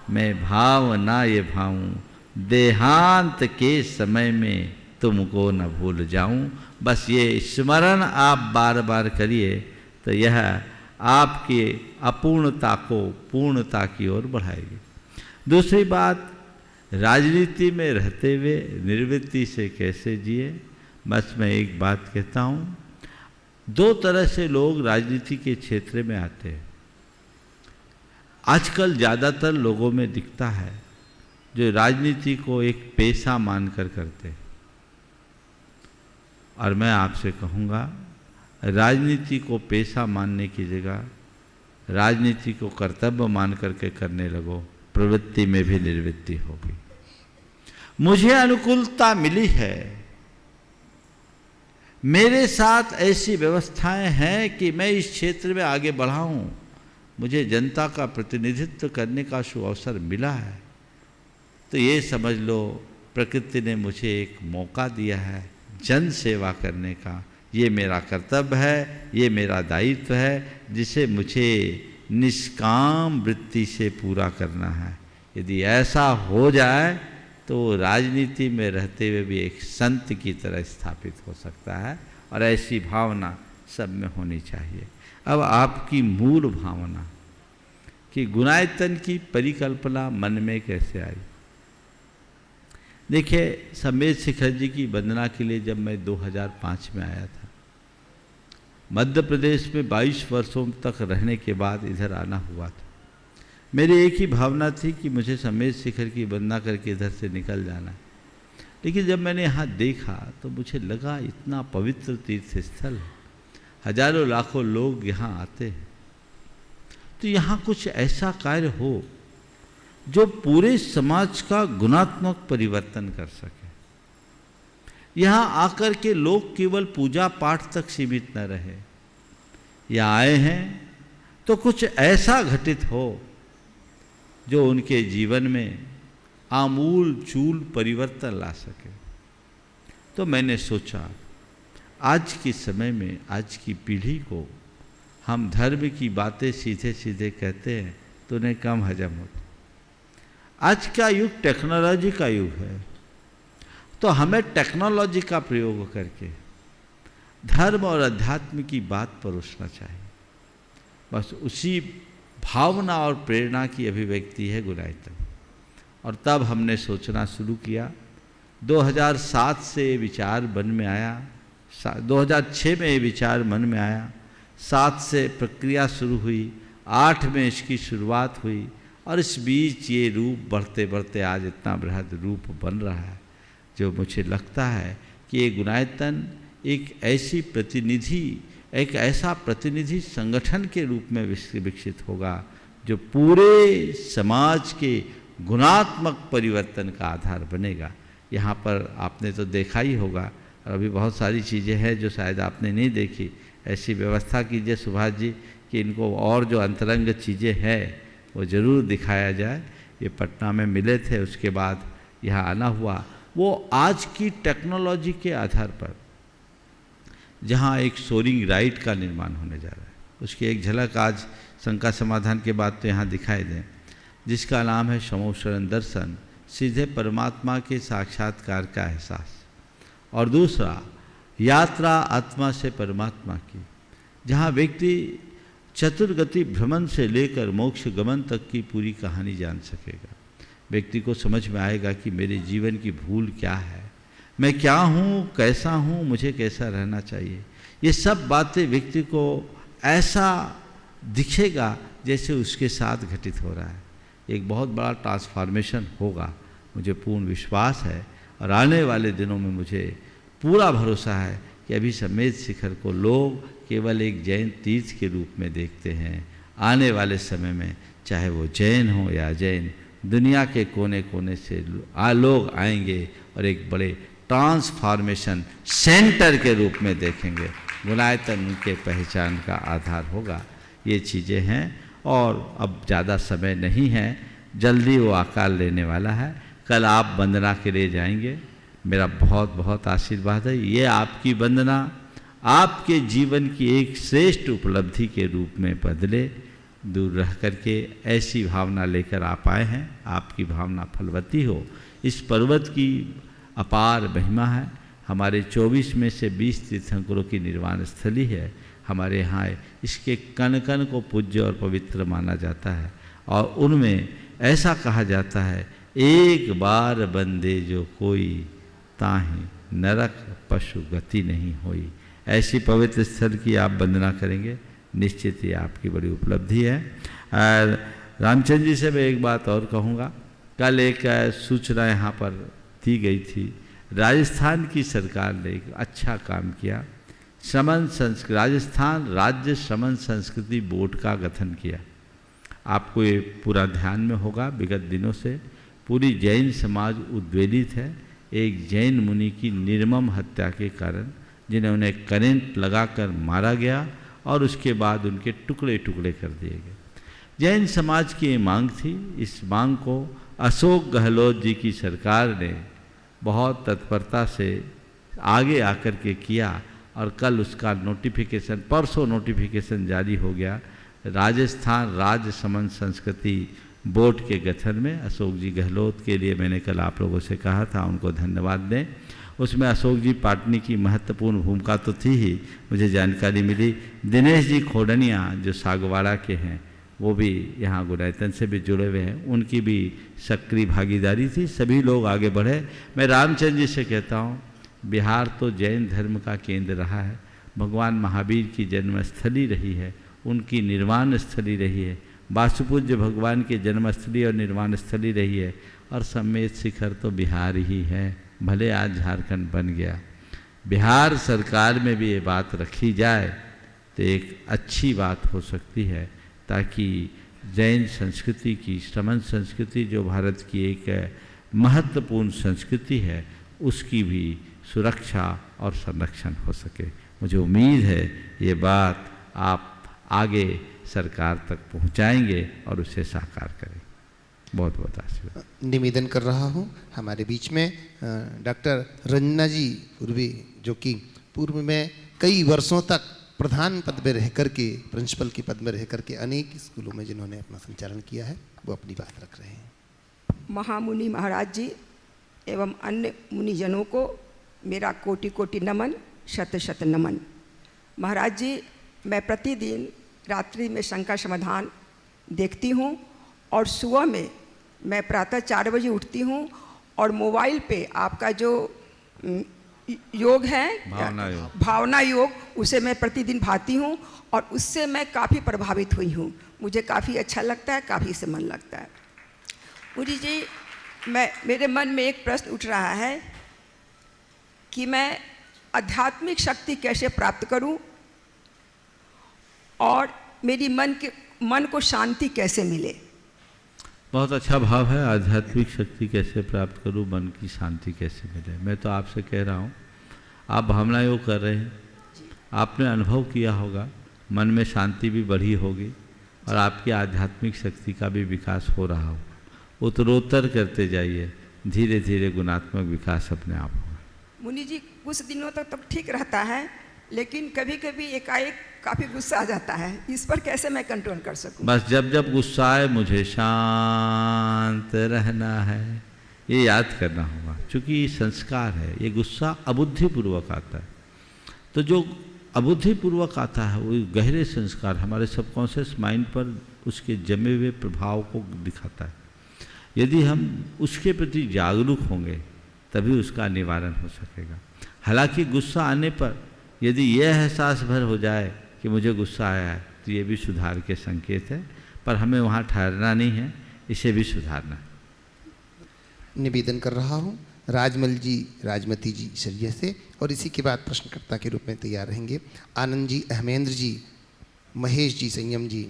मैं भाव ना ये भाऊं, देहांत के समय में तुमको न भूल जाऊं। बस ये स्मरण आप बार बार करिए तो यह आपकी अपूर्णता को पूर्णता की ओर बढ़ाएगी। दूसरी बात, राजनीति में रहते हुए निर्वृत्ति से कैसे जिए। बस मैं एक बात कहता हूँ, दो तरह से लोग राजनीति के क्षेत्र में आते हैं। आजकल ज़्यादातर लोगों में दिखता है जो राजनीति को एक पेशा मानकर करते हैं। और मैं आपसे कहूँगा, राजनीति को पेशा मानने की जगह राजनीति को कर्तव्य मान करके करने लगो, प्रवृत्ति में भी निर्वृत्ति होगी। मुझे अनुकूलता मिली है, मेरे साथ ऐसी व्यवस्थाएं हैं कि मैं इस क्षेत्र में आगे बढ़ा हूँ, मुझे जनता का प्रतिनिधित्व करने का सुअवसर मिला है, तो ये समझ लो प्रकृति ने मुझे एक मौका दिया है जन सेवा करने का। ये मेरा कर्तव्य है, ये मेरा दायित्व है, जिसे मुझे निष्काम वृत्ति से पूरा करना है। यदि ऐसा हो जाए तो वो राजनीति में रहते हुए भी एक संत की तरह स्थापित हो सकता है, और ऐसी भावना सब में होनी चाहिए। अब आपकी मूल भावना कि गुणायतन की परिकल्पना मन में कैसे आई? देखिए, सम्मेद शिखर जी की वंदना के लिए जब मैं 2005 में आया था, मध्य प्रदेश में 22 वर्षों तक रहने के बाद इधर आना हुआ था। मेरी एक ही भावना थी कि मुझे सम्मेद शिखर की वंदना करके इधर से निकल जाना है। लेकिन जब मैंने यहाँ देखा तो मुझे लगा इतना पवित्र तीर्थ स्थल है, हजारों लाखों लोग यहाँ आते हैं, तो यहाँ कुछ ऐसा कार्य हो जो पूरे समाज का गुणात्मक परिवर्तन कर सके। यहाँ आकर के लोग केवल पूजा पाठ तक सीमित न रहे, यहाँ आए हैं तो कुछ ऐसा घटित हो जो उनके जीवन में आमूल चूल परिवर्तन ला सके। तो मैंने सोचा आज के समय में, आज की पीढ़ी को हम धर्म की बातें सीधे सीधे कहते हैं तो उन्हें कम हजम होता। आज का युग टेक्नोलॉजी का युग है, तो हमें टेक्नोलॉजी का प्रयोग करके धर्म और अध्यात्म की बात परोसना चाहिए। बस उसी भावना और प्रेरणा की अभिव्यक्ति है गुणायतन। और तब हमने सोचना शुरू किया। 2007 से ये विचार मन में आया, 2006 में ये विचार मन में आया, 7 से प्रक्रिया शुरू हुई, 8 में इसकी शुरुआत हुई, और इस बीच ये रूप बढ़ते बढ़ते आज इतना बृहद रूप बन रहा है, जो मुझे लगता है कि ये गुणायतन एक ऐसा प्रतिनिधि संगठन के रूप में विकसित होगा जो पूरे समाज के गुणात्मक परिवर्तन का आधार बनेगा। यहाँ पर आपने तो देखा ही होगा, और अभी बहुत सारी चीज़ें हैं जो शायद आपने नहीं देखी। ऐसी व्यवस्था कीजिए सुभाष जी कि इनको और जो अंतरंग चीज़ें हैं वो ज़रूर दिखाया जाए। ये पटना में मिले थे, उसके बाद यहाँ आना हुआ। वो आज की टेक्नोलॉजी के आधार पर जहाँ एक सोरिंग राइट का निर्माण होने जा रहा है, उसकी एक झलक आज शंका समाधान के बाद तो यहाँ दिखाई दें, जिसका नाम है समोशरण दर्शन, सीधे परमात्मा के साक्षात्कार का एहसास। और दूसरा यात्रा आत्मा से परमात्मा की, जहाँ व्यक्ति चतुर्गति भ्रमण से लेकर मोक्ष गमन तक की पूरी कहानी जान सकेगा। व्यक्ति को समझ में आएगा कि मेरे जीवन की भूल क्या है, मैं क्या हूँ, कैसा हूँ, मुझे कैसा रहना चाहिए। ये सब बातें व्यक्ति को ऐसा दिखेगा जैसे उसके साथ घटित हो रहा है। एक बहुत बड़ा ट्रांसफॉर्मेशन होगा, मुझे पूर्ण विश्वास है। और आने वाले दिनों में मुझे पूरा भरोसा है कि अभी सम्मेद शिखर को लोग केवल एक जैन तीर्थ के रूप में देखते हैं। आने वाले समय में चाहे वो जैन हो या अजैन, दुनिया के कोने कोने से लोग आएंगे और एक बड़े ट्रांसफॉर्मेशन सेंटर के रूप में देखेंगे। गुणायतन उनके पहचान का आधार होगा। ये चीज़ें हैं, और अब ज़्यादा समय नहीं है, जल्दी वो आकार लेने वाला है। कल आप वंदना के लिए जाएंगे, मेरा बहुत बहुत आशीर्वाद है। ये आपकी वंदना आपके जीवन की एक श्रेष्ठ उपलब्धि के रूप में बदले। दूर रह करके ऐसी भावना लेकर आप आए हैं, आपकी भावना फलवती हो। इस पर्वत की अपार महिमा है। हमारे 24 में से 20 तीर्थंकरों की निर्वाण स्थली है। हमारे यहाँ इसके कण कण को पूज्य और पवित्र माना जाता है, और उनमें ऐसा कहा जाता है, एक बार बंदे जो कोई ताहि नरक पशु गति नहीं होई। ऐसी पवित्र स्थल की आप वंदना करेंगे, निश्चित ही आपकी बड़ी उपलब्धि है। और रामचंद्र जी से मैं एक बात और कहूँगा, कल एक सूचना यहाँ पर दी गई थी, राजस्थान की सरकार ने एक अच्छा काम किया। राजस्थान राज्य श्रमण संस्कृति बोर्ड का गठन किया। आपको ये पूरा ध्यान में होगा, विगत दिनों से पूरी जैन समाज उद्वेलित है एक जैन मुनि की निर्मम हत्या के कारण, जिन्हें उन्हें करंट लगाकर मारा गया और उसके बाद उनके टुकड़े टुकड़े कर दिए गए। जैन समाज की ये मांग थी। इस मांग को अशोक गहलोत जी की सरकार ने बहुत तत्परता से आगे आकर के किया, और कल उसका नोटिफिकेशन, परसों नोटिफिकेशन जारी हो गया। राजस्थान राज्य श्रमण संस्कृति बोर्ड के गठन में अशोक जी गहलोत के लिए मैंने कल आप लोगों से कहा था, उनको धन्यवाद दें। उसमें अशोक जी पाटनी की महत्वपूर्ण भूमिका तो थी ही, मुझे जानकारी मिली दिनेश जी खोडनिया जो सागवाड़ा के हैं वो भी यहाँ गुणायतन से भी जुड़े हुए हैं, उनकी भी सक्रिय भागीदारी थी। सभी लोग आगे बढ़े। मैं रामचंद्र जी से कहता हूँ, बिहार तो जैन धर्म का केंद्र रहा है, भगवान महावीर की जन्मस्थली रही है, उनकी निर्वाण स्थली रही है, वासुपूज्य भगवान की जन्मस्थली और निर्वाण स्थली रही है, और समेत शिखर तो बिहार ही है, भले आज झारखंड बन गया। बिहार सरकार में भी ये बात रखी जाए तो एक अच्छी बात हो सकती है, ताकि जैन संस्कृति की, श्रमण संस्कृति जो भारत की एक महत्वपूर्ण संस्कृति है, उसकी भी सुरक्षा और संरक्षण हो सके। मुझे उम्मीद है ये बात आप आगे सरकार तक पहुंचाएंगे और उसे साकार करें। बहुत बहुत आशीर्वाद। निवेदन कर रहा हूं हमारे बीच में डॉक्टर रंजना जी पूर्वी, जो कि पूर्व में कई वर्षों तक प्रधान पद में रह करके, प्रिंसिपल के पद में रह करके अनेक स्कूलों में जिन्होंने अपना संचालन किया है, वो अपनी बात रख रहे हैं। महामुनि महाराज जी एवं अन्य मुनिजनों को मेरा कोटि कोटि नमन, शत शत नमन। महाराज जी, मैं प्रतिदिन रात्रि में शंका समाधान देखती हूँ और सुबह में मैं प्रातः 4 बजे उठती हूँ और मोबाइल पे आपका जो योग है, भावना योग, उसे मैं प्रतिदिन भाती हूँ और उससे मैं काफ़ी प्रभावित हुई हूँ। मुझे काफ़ी अच्छा लगता है, काफ़ी इससे मन लगता है। मुझे जी, मेरे मन में एक प्रश्न उठ रहा है कि मैं आध्यात्मिक शक्ति कैसे प्राप्त करूं और मेरी मन को शांति कैसे मिले। बहुत अच्छा भाव है, आध्यात्मिक शक्ति कैसे प्राप्त करूं, मन की शांति कैसे मिले। मैं तो आपसे कह रहा हूं, आप भावना योग कर रहे हैं, आपने अनुभव किया होगा, मन में शांति भी बढ़ी होगी और आपकी आध्यात्मिक शक्ति का भी विकास हो रहा होगा। उत्तरोत्तर करते जाइए, धीरे धीरे गुणात्मक विकास अपने आप होगा। मुनि जी, कुछ दिनों तक तो ठीक रहता है, लेकिन कभी कभी एकाएक काफ़ी गुस्सा आ जाता है। इस पर कैसे मैं कंट्रोल कर सकूं? बस जब जब गुस्सा आए, मुझे शांत रहना है, ये याद करना होगा। क्योंकि ये संस्कार है, ये गुस्सा अबुद्धिपूर्वक आता है। तो जो अबुद्धिपूर्वक आता है वो गहरे संस्कार हमारे सबकॉन्शियस माइंड पर उसके जमे हुए प्रभाव को दिखाता है। यदि हम उसके प्रति जागरूक होंगे तभी उसका निवारण हो सकेगा। हालांकि गुस्सा आने पर यदि यह एहसास भर हो जाए कि मुझे गुस्सा आया है, तो ये भी सुधार के संकेत है, पर हमें वहाँ ठहरना नहीं है, इसे भी सुधारना है। निवेदन कर रहा हूँ राजमल जी, राजमती जी शरीय से, और इसी के बाद प्रश्नकर्ता के रूप में तैयार रहेंगे आनंद जी, अहमेंद्र जी, महेश जी, संयम जी,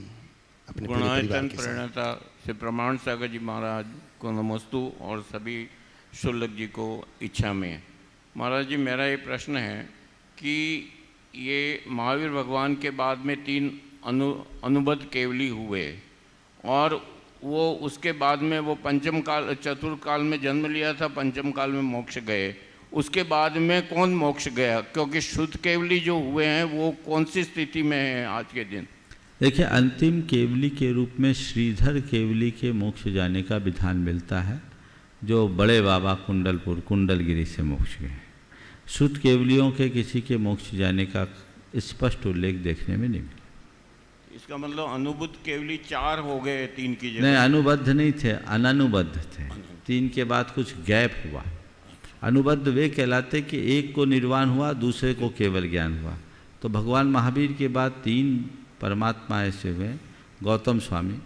अपने पूरे परिवार के साथ। प्रणेता से प्रमाण सागर जी महाराज को नमस्तु और सभी शुल्लक जी को इच्छा में। महाराज जी, मेरा ये प्रश्न है कि ये महावीर भगवान के बाद में 3 अनुबद्ध केवली हुए और वो उसके बाद में वो पंचम काल, चतुर्थ काल में जन्म लिया था, पंचम काल में मोक्ष गए। उसके बाद में कौन मोक्ष गया? क्योंकि शुद्ध केवली जो हुए हैं वो कौन सी स्थिति में है आज के दिन? देखिए, अंतिम केवली के रूप में श्रीधर केवली के मोक्ष जाने का विधान मिलता है, जो बड़े बाबा कुंडलपुर कुंडलगिरी से मोक्ष गए। शुद्ध केवलियों के किसी के मोक्ष जाने का स्पष्ट उल्लेख देखने में नहीं मिला। इसका मतलब अनुबद्ध केवली 4 हो गए 3 की जगह? नहीं, अनुबद्ध नहीं थे, अननुबद्ध थे। 3 के बाद कुछ गैप हुआ। अनुबद्ध वे कहलाते कि एक को निर्वाण हुआ, दूसरे को केवल ज्ञान हुआ। तो भगवान महावीर के बाद 3 परमात्मा ऐसे हुए, गौतम स्वामी,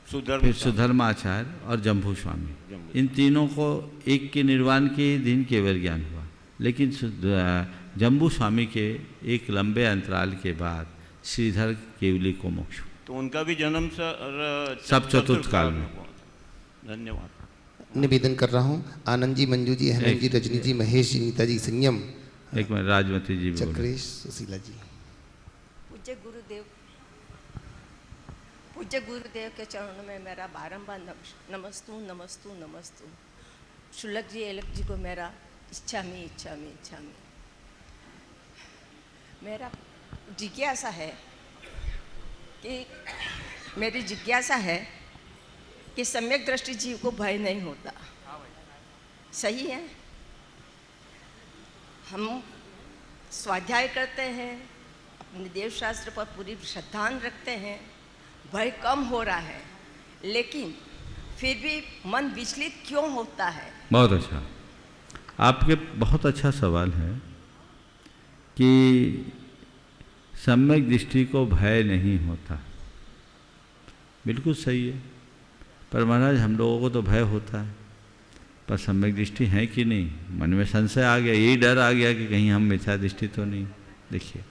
फिर सुधर्माचार्य और जम्भू स्वामी। इन तीनों को एक के निर्वाण के दिन केवल ज्ञान हुआ, लेकिन जम्बू स्वामी के एक लंबे अंतराल के बाद श्रीधर केवली को मोक्ष। तो उनका भी जन्म सब चतुर्थ काल में। धन्यवाद। निवेदन कर रहा हूँ आनंद जी, मंजू जी, अहमद जी, रजनी जी, महेश जी, नीता जी, संयम, एक मिनट, राजमती जी, चक्रेश, सुशीला जी। पूज्य गुरुदेव के चरणों में मेरा बारंबार नमस्तु नमस्तु नमस्तु। शुल्लक जी, एलक जी को मेरा इच्छा में। मेरा जिज्ञासा है कि कि सम्यक दृष्टि जीव को भय नहीं होता। सही है। हम स्वाध्याय करते हैं, अपने देव शास्त्र पर पूरी श्रद्धा रखते हैं, भय कम हो रहा है, लेकिन फिर भी मन विचलित क्यों होता है? बहुत अच्छा, आपके बहुत अच्छा सवाल है कि सम्यक दृष्टि को भय नहीं होता। बिल्कुल सही है, पर महाराज हम लोगों को तो भय होता है, पर सम्यक दृष्टि है कि नहीं, मन में संशय आ गया, यही डर आ गया कि कहीं हम मिथ्या दृष्टि तो नहीं। देखिए,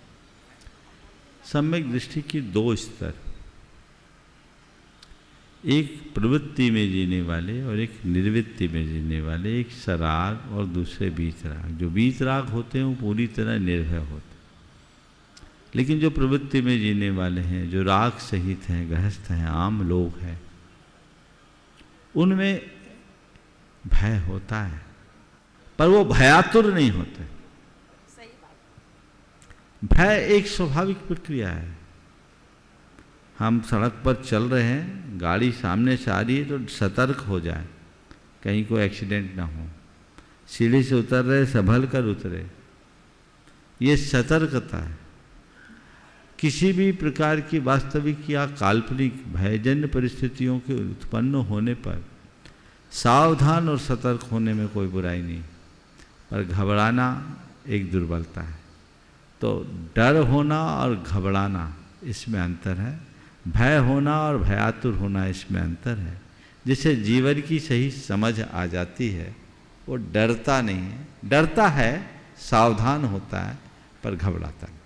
सम्यक दृष्टि की दो स्तर, एक प्रवृत्ति में जीने वाले और एक निर्वृत्ति में जीने वाले, एक सराग और दूसरे बीतराग। जो बीतराग होते हैं वो पूरी तरह निर्भय होते हैं, लेकिन जो प्रवृत्ति में जीने वाले हैं, जो राग सहित हैं, गृहस्थ हैं, आम लोग हैं, उनमें भय होता है, पर वो भयातुर नहीं होते। भय एक स्वाभाविक प्रक्रिया है। हम सड़क पर चल रहे हैं, गाड़ी सामने से आ रही है तो सतर्क हो जाए कहीं कोई एक्सीडेंट ना हो। सीढ़ी से उतर रहे, संभल कर उतरे, ये सतर्कता है। किसी भी प्रकार की वास्तविक या काल्पनिक भयजन्य परिस्थितियों के उत्पन्न होने पर सावधान और सतर्क होने में कोई बुराई नहीं, पर घबराना एक दुर्बलता है। तो डर होना और घबराना, इसमें अंतर है। भय होना और भयातुर होना, इसमें अंतर है। जिसे जीवन की सही समझ आ जाती है वो डरता नहीं है, डरता है, सावधान होता है, पर घबराता नहीं।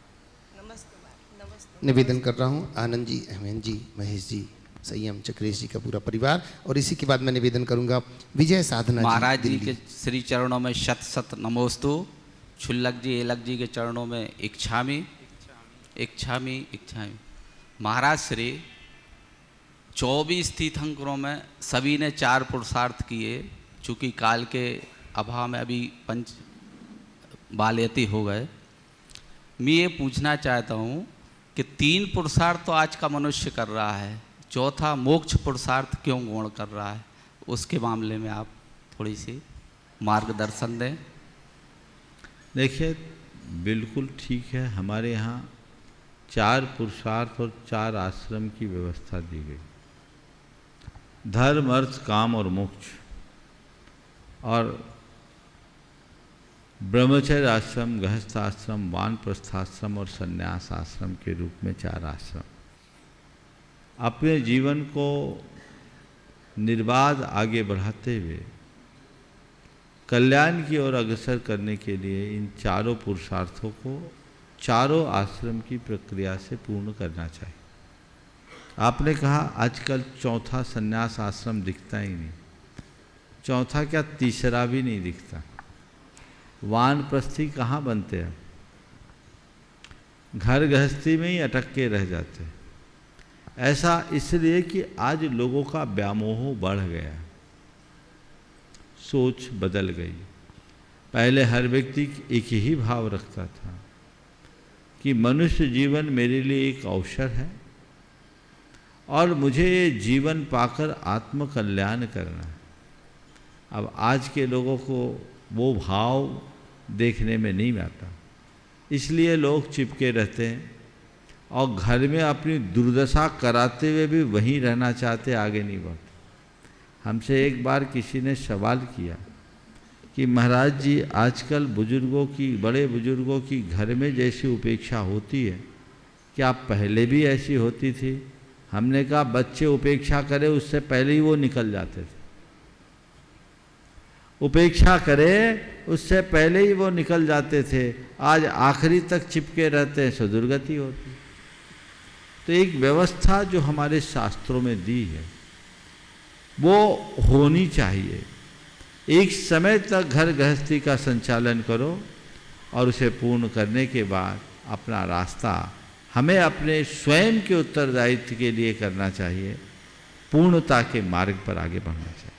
निवेदन कर रहा हूँ आनंद जी, अहमद जी, महेश जी, संयम, चक्रेश जी का पूरा परिवार, और इसी के बाद मैं निवेदन करूंगा विजय साधना महाराज जी दिल्ली। के श्री चरणों में शत शत नमोस्तु। क्षुल्लक जी, एलक जी के चरणों में इच्छामी। महाराज श्री 24 तीर्थंकरों में सभी ने 4 पुरुषार्थ किए। चूँकि काल के अभाव में अभी 5 बालयती हो गए। मैं ये पूछना चाहता हूँ कि 3 पुरुषार्थ तो आज का मनुष्य कर रहा है, चौथा मोक्ष पुरुषार्थ क्यों गौण कर रहा है? उसके मामले में आप थोड़ी सी मार्गदर्शन दें। देखिए, बिल्कुल ठीक है। हमारे यहाँ 4 पुरुषार्थ और 4 आश्रम की व्यवस्था दी गई। धर्म, अर्थ, काम और मोक्ष, और ब्रह्मचर्य आश्रम, गृहस्थ आश्रम, वानप्रस्थाश्रम और संन्यास आश्रम के रूप में 4 आश्रम। अपने जीवन को निर्बाध आगे बढ़ाते हुए कल्याण की ओर अग्रसर करने के लिए इन 4 पुरुषार्थों को 4 आश्रम की प्रक्रिया से पूर्ण करना चाहिए। आपने कहा आजकल चौथा संन्यास आश्रम दिखता ही नहीं, चौथा क्या तीसरा भी नहीं दिखता। वानप्रस्थी कहाँ बनते हैं, घर गृहस्थी में ही अटक के रह जाते हैं। ऐसा इसलिए कि आज लोगों का व्यामोह बढ़ गया, सोच बदल गई। पहले हर व्यक्ति एक ही भाव रखता था कि मनुष्य जीवन मेरे लिए एक अवसर है और मुझे ये जीवन पाकर आत्मकल्याण करना है। अब आज के लोगों को वो भाव देखने में नहीं आता, इसलिए लोग चिपके रहते हैं और घर में अपनी दुर्दशा कराते हुए भी वहीं रहना चाहते, आगे नहीं बढ़ते। हमसे एक बार किसी ने सवाल किया कि महाराज जी, आजकल बुजुर्गों की, बड़े बुजुर्गों की घर में जैसी उपेक्षा होती है, क्या पहले भी ऐसी होती थी? हमने कहा बच्चे उपेक्षा करे उससे पहले ही वो निकल जाते थे। उपेक्षा करे उससे पहले ही वो निकल जाते थे, आज आखिरी तक चिपके रहते हैं, सो दुर्गति होती। तो एक व्यवस्था जो हमारे शास्त्रों में दी है वो होनी चाहिए। एक समय तक घर गृहस्थी का संचालन करो और उसे पूर्ण करने के बाद अपना रास्ता हमें अपने स्वयं के उत्तरदायित्व के लिए करना चाहिए, पूर्णता के मार्ग पर आगे बढ़ना चाहिए।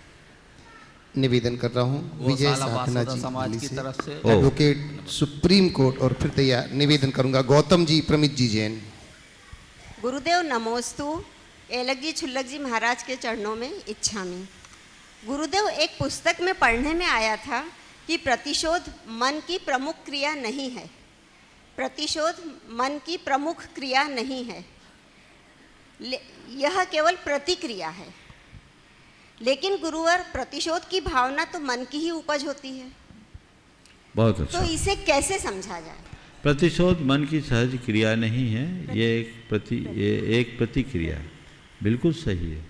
निवेदन कर रहा हूँ विजय साधना जी समाज दिल्ली की से, तरफ से एडवोकेट सुप्रीम कोर्ट, और फिर तैयार निवेदन करूंगा गौतम जी, प्रमित जी जैन। गुरुदेव नमोस्तु। एलग जी छुल्लक जी महाराज के चरणों में इच्छा में। गुरुदेव, एक पुस्तक में पढ़ने में आया था कि प्रतिशोध मन की प्रमुख क्रिया नहीं है। प्रतिशोध मन की प्रमुख क्रिया नहीं है, यह केवल प्रतिक्रिया है। लेकिन गुरुवर, प्रतिशोध की भावना तो मन की ही उपज होती है। बहुत अच्छा। तो इसे कैसे समझा जाए? प्रतिशोध मन की सहज क्रिया नहीं है, ये एक प्रतिक्रिया है। बिल्कुल सही है,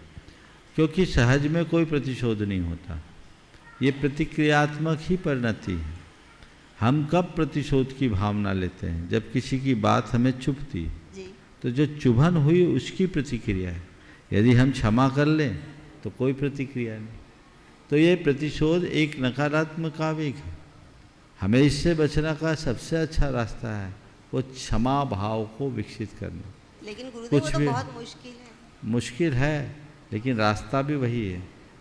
क्योंकि सहज में कोई प्रतिशोध नहीं होता, ये प्रतिक्रियात्मक ही परिणति है। हम कब प्रतिशोध की भावना लेते हैं? जब किसी की बात हमें चुभती है, तो जो चुभन हुई उसकी प्रतिक्रिया है। यदि हम क्षमा कर लें तो कोई प्रतिक्रिया नहीं। तो ये प्रतिशोध एक नकारात्मक आवेग है। हमें इससे बचने का सबसे अच्छा रास्ता है वो क्षमा भाव को विकसित करना। लेकिन गुरुदेव, वो तो बहुत मुश्किल है। मुश्किल है, लेकिन रास्ता भी वही है।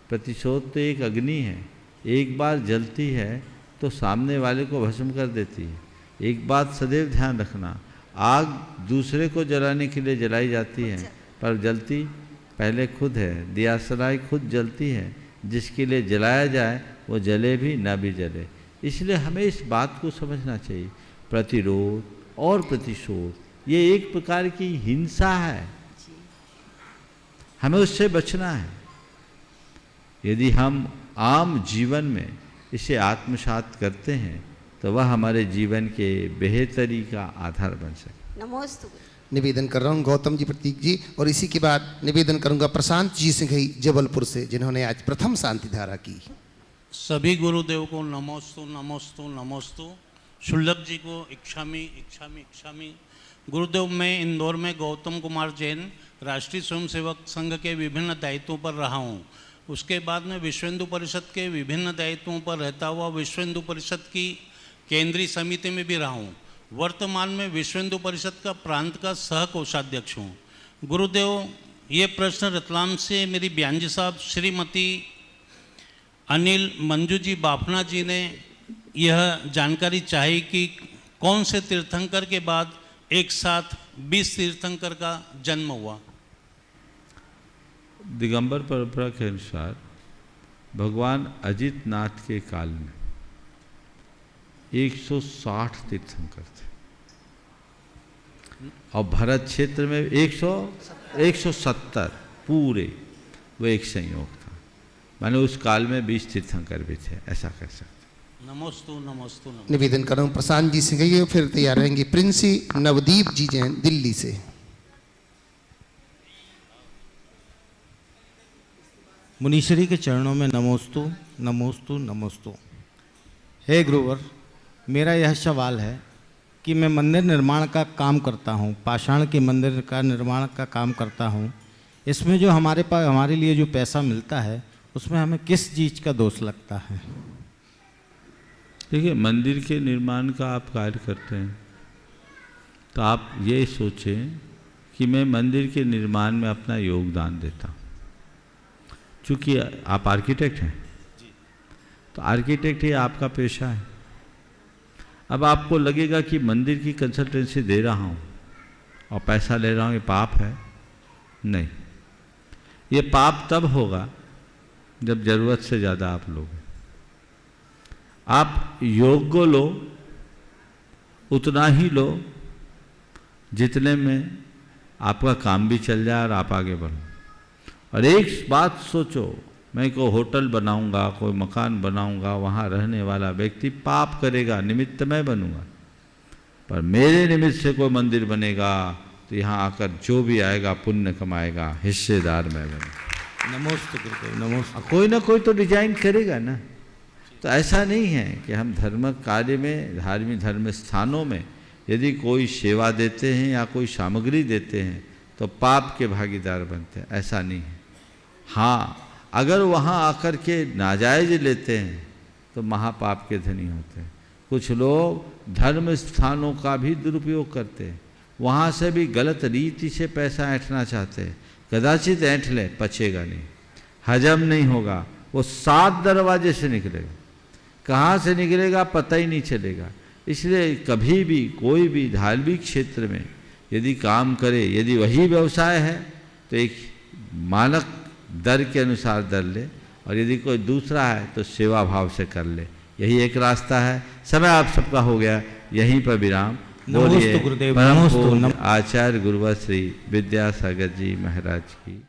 प्रतिशोध तो एक अग्नि है, एक बार जलती है तो सामने वाले को भस्म कर देती है। एक बात सदैव ध्यान रखना, आग दूसरे को जलाने के लिए जलाई जाती है, पर जलती पहले खुद है। दियासलाई खुद जलती है, जिसके लिए जलाया जाए वो जले भी ना भी जले। इसलिए हमें इस बात को समझना चाहिए, प्रतिरोध और प्रतिशोध ये एक प्रकार की हिंसा है, हमें उससे बचना है। यदि हम आम जीवन में इसे आत्मसात करते हैं तो वह हमारे जीवन के बेहतरी का आधार बन सके। नमोस्तु। निवेदन कर रहा हूँ गौतम जी, प्रतीक जी, और इसी के बाद निवेदन करूंगा प्रशांत जी सिंघई जबलपुर से, जिन्होंने आज प्रथम शांति धारा की। सभी गुरुदेव को नमोस्तु नमोस्तु नमोस्तु। शुल्लक जी को इच्छामी इच्छामी इच्छामी। गुरुदेव, मैं इंदौर में गौतम कुमार जैन राष्ट्रीय स्वयंसेवक संघ के विभिन्न दायित्वों पर रहा हूँ। उसके बाद में विश्व हिंदू परिषद के विभिन्न दायित्वों पर रहता हुआ विश्व हिंदू परिषद की केंद्रीय समिति में भी रहा हूँ। वर्तमान में विश्व हिंदू परिषद का प्रांत का सह कोषाध्यक्ष हूँ। गुरुदेव, ये प्रश्न रतलाम से मेरी ब्यानजी साहब श्रीमती अनिल मंजू जी बाफना जी ने यह जानकारी चाही कि कौन से तीर्थंकर के बाद एक साथ 20 तीर्थंकर का जन्म हुआ। दिगंबर परंपरा के अनुसार भगवान अजित नाथ के काल में 160 तीर्थंकर थे और भरत क्षेत्र में 170 पूरे, वो एक संयोग था। माने उस काल में 20 तीर्थंकर भी थे, ऐसा कह सकते। नमोस्तु नमोस्तु। निवेदन कर रहा हूँ प्रशांत जी सिंघई, फिर तैयार रहेंगे प्रिंसी नवदीप जी जैन दिल्ली से। मुनीश्वरी के चरणों में नमोस्तु नमोस्तु नमोस्तु। हे गुरुवर, मेरा यह सवाल है कि मैं मंदिर निर्माण का काम करता हूँ, पाषाण के मंदिर का निर्माण का काम करता हूँ। इसमें जो हमारे लिए जो पैसा मिलता है उसमें हमें किस चीज़ का दोष लगता है? देखिए, मंदिर के निर्माण का आप कार्य करते हैं तो आप ये सोचें कि मैं मंदिर के निर्माण में अपना योगदान देता हूँ। चूँकि आप आर्किटेक्ट हैं तो आर्किटेक्ट ही आपका पेशा है। अब आपको लगेगा कि मंदिर की कंसल्टेंसी दे रहा हूँ और पैसा ले रहा हूँ, ये पाप है। नहीं, ये पाप तब होगा जब ज़रूरत से ज़्यादा आप लोगे। आप योग्य लो, उतना ही लो जितने में आपका काम भी चल जाए और आप आगे बढ़ो। और एक बात सोचो, मैं कोई होटल बनाऊंगा, कोई मकान बनाऊंगा, वहाँ रहने वाला व्यक्ति पाप करेगा, निमित्त मैं बनूंगा। पर मेरे निमित्त से कोई मंदिर बनेगा तो यहाँ आकर जो भी आएगा पुण्य कमाएगा, हिस्सेदार मैं बनूंगा। नमोस्तु गुरुदेव, नमोस्तु। कोई ना कोई तो डिजाइन करेगा ना। तो ऐसा नहीं है कि हम धर्म कार्य में, धार्मिक धर्म स्थानों में यदि कोई सेवा देते हैं या कोई सामग्री देते हैं तो पाप के भागीदार बनते हैं, ऐसा नहीं है। हाँ, अगर वहाँ आकर के नाजायज लेते हैं तो महापाप के धनी होते हैं। कुछ लोग धर्म स्थानों का भी दुरुपयोग करते हैं, वहाँ से भी गलत रीति से पैसा ऐंठना चाहते हैं। कदाचित ऐंठ लें, पचेगा नहीं, हजम नहीं होगा, वो 7 दरवाजे से निकलेगा, कहाँ से निकलेगा पता ही नहीं चलेगा। इसलिए कभी भी कोई भी धार्मिक क्षेत्र में यदि काम करे, यदि वही व्यवसाय है तो एक मानक दर के अनुसार दर ले, और यदि कोई दूसरा है तो सेवा भाव से कर ले। यही एक रास्ता है। समय आप सबका हो गया, यहीं पर विराम। बोलिए गुरुदेव, परम नमोस्तु, पूज्य आचार्य गुरुवर श्री विद्यासागर जी महाराज की।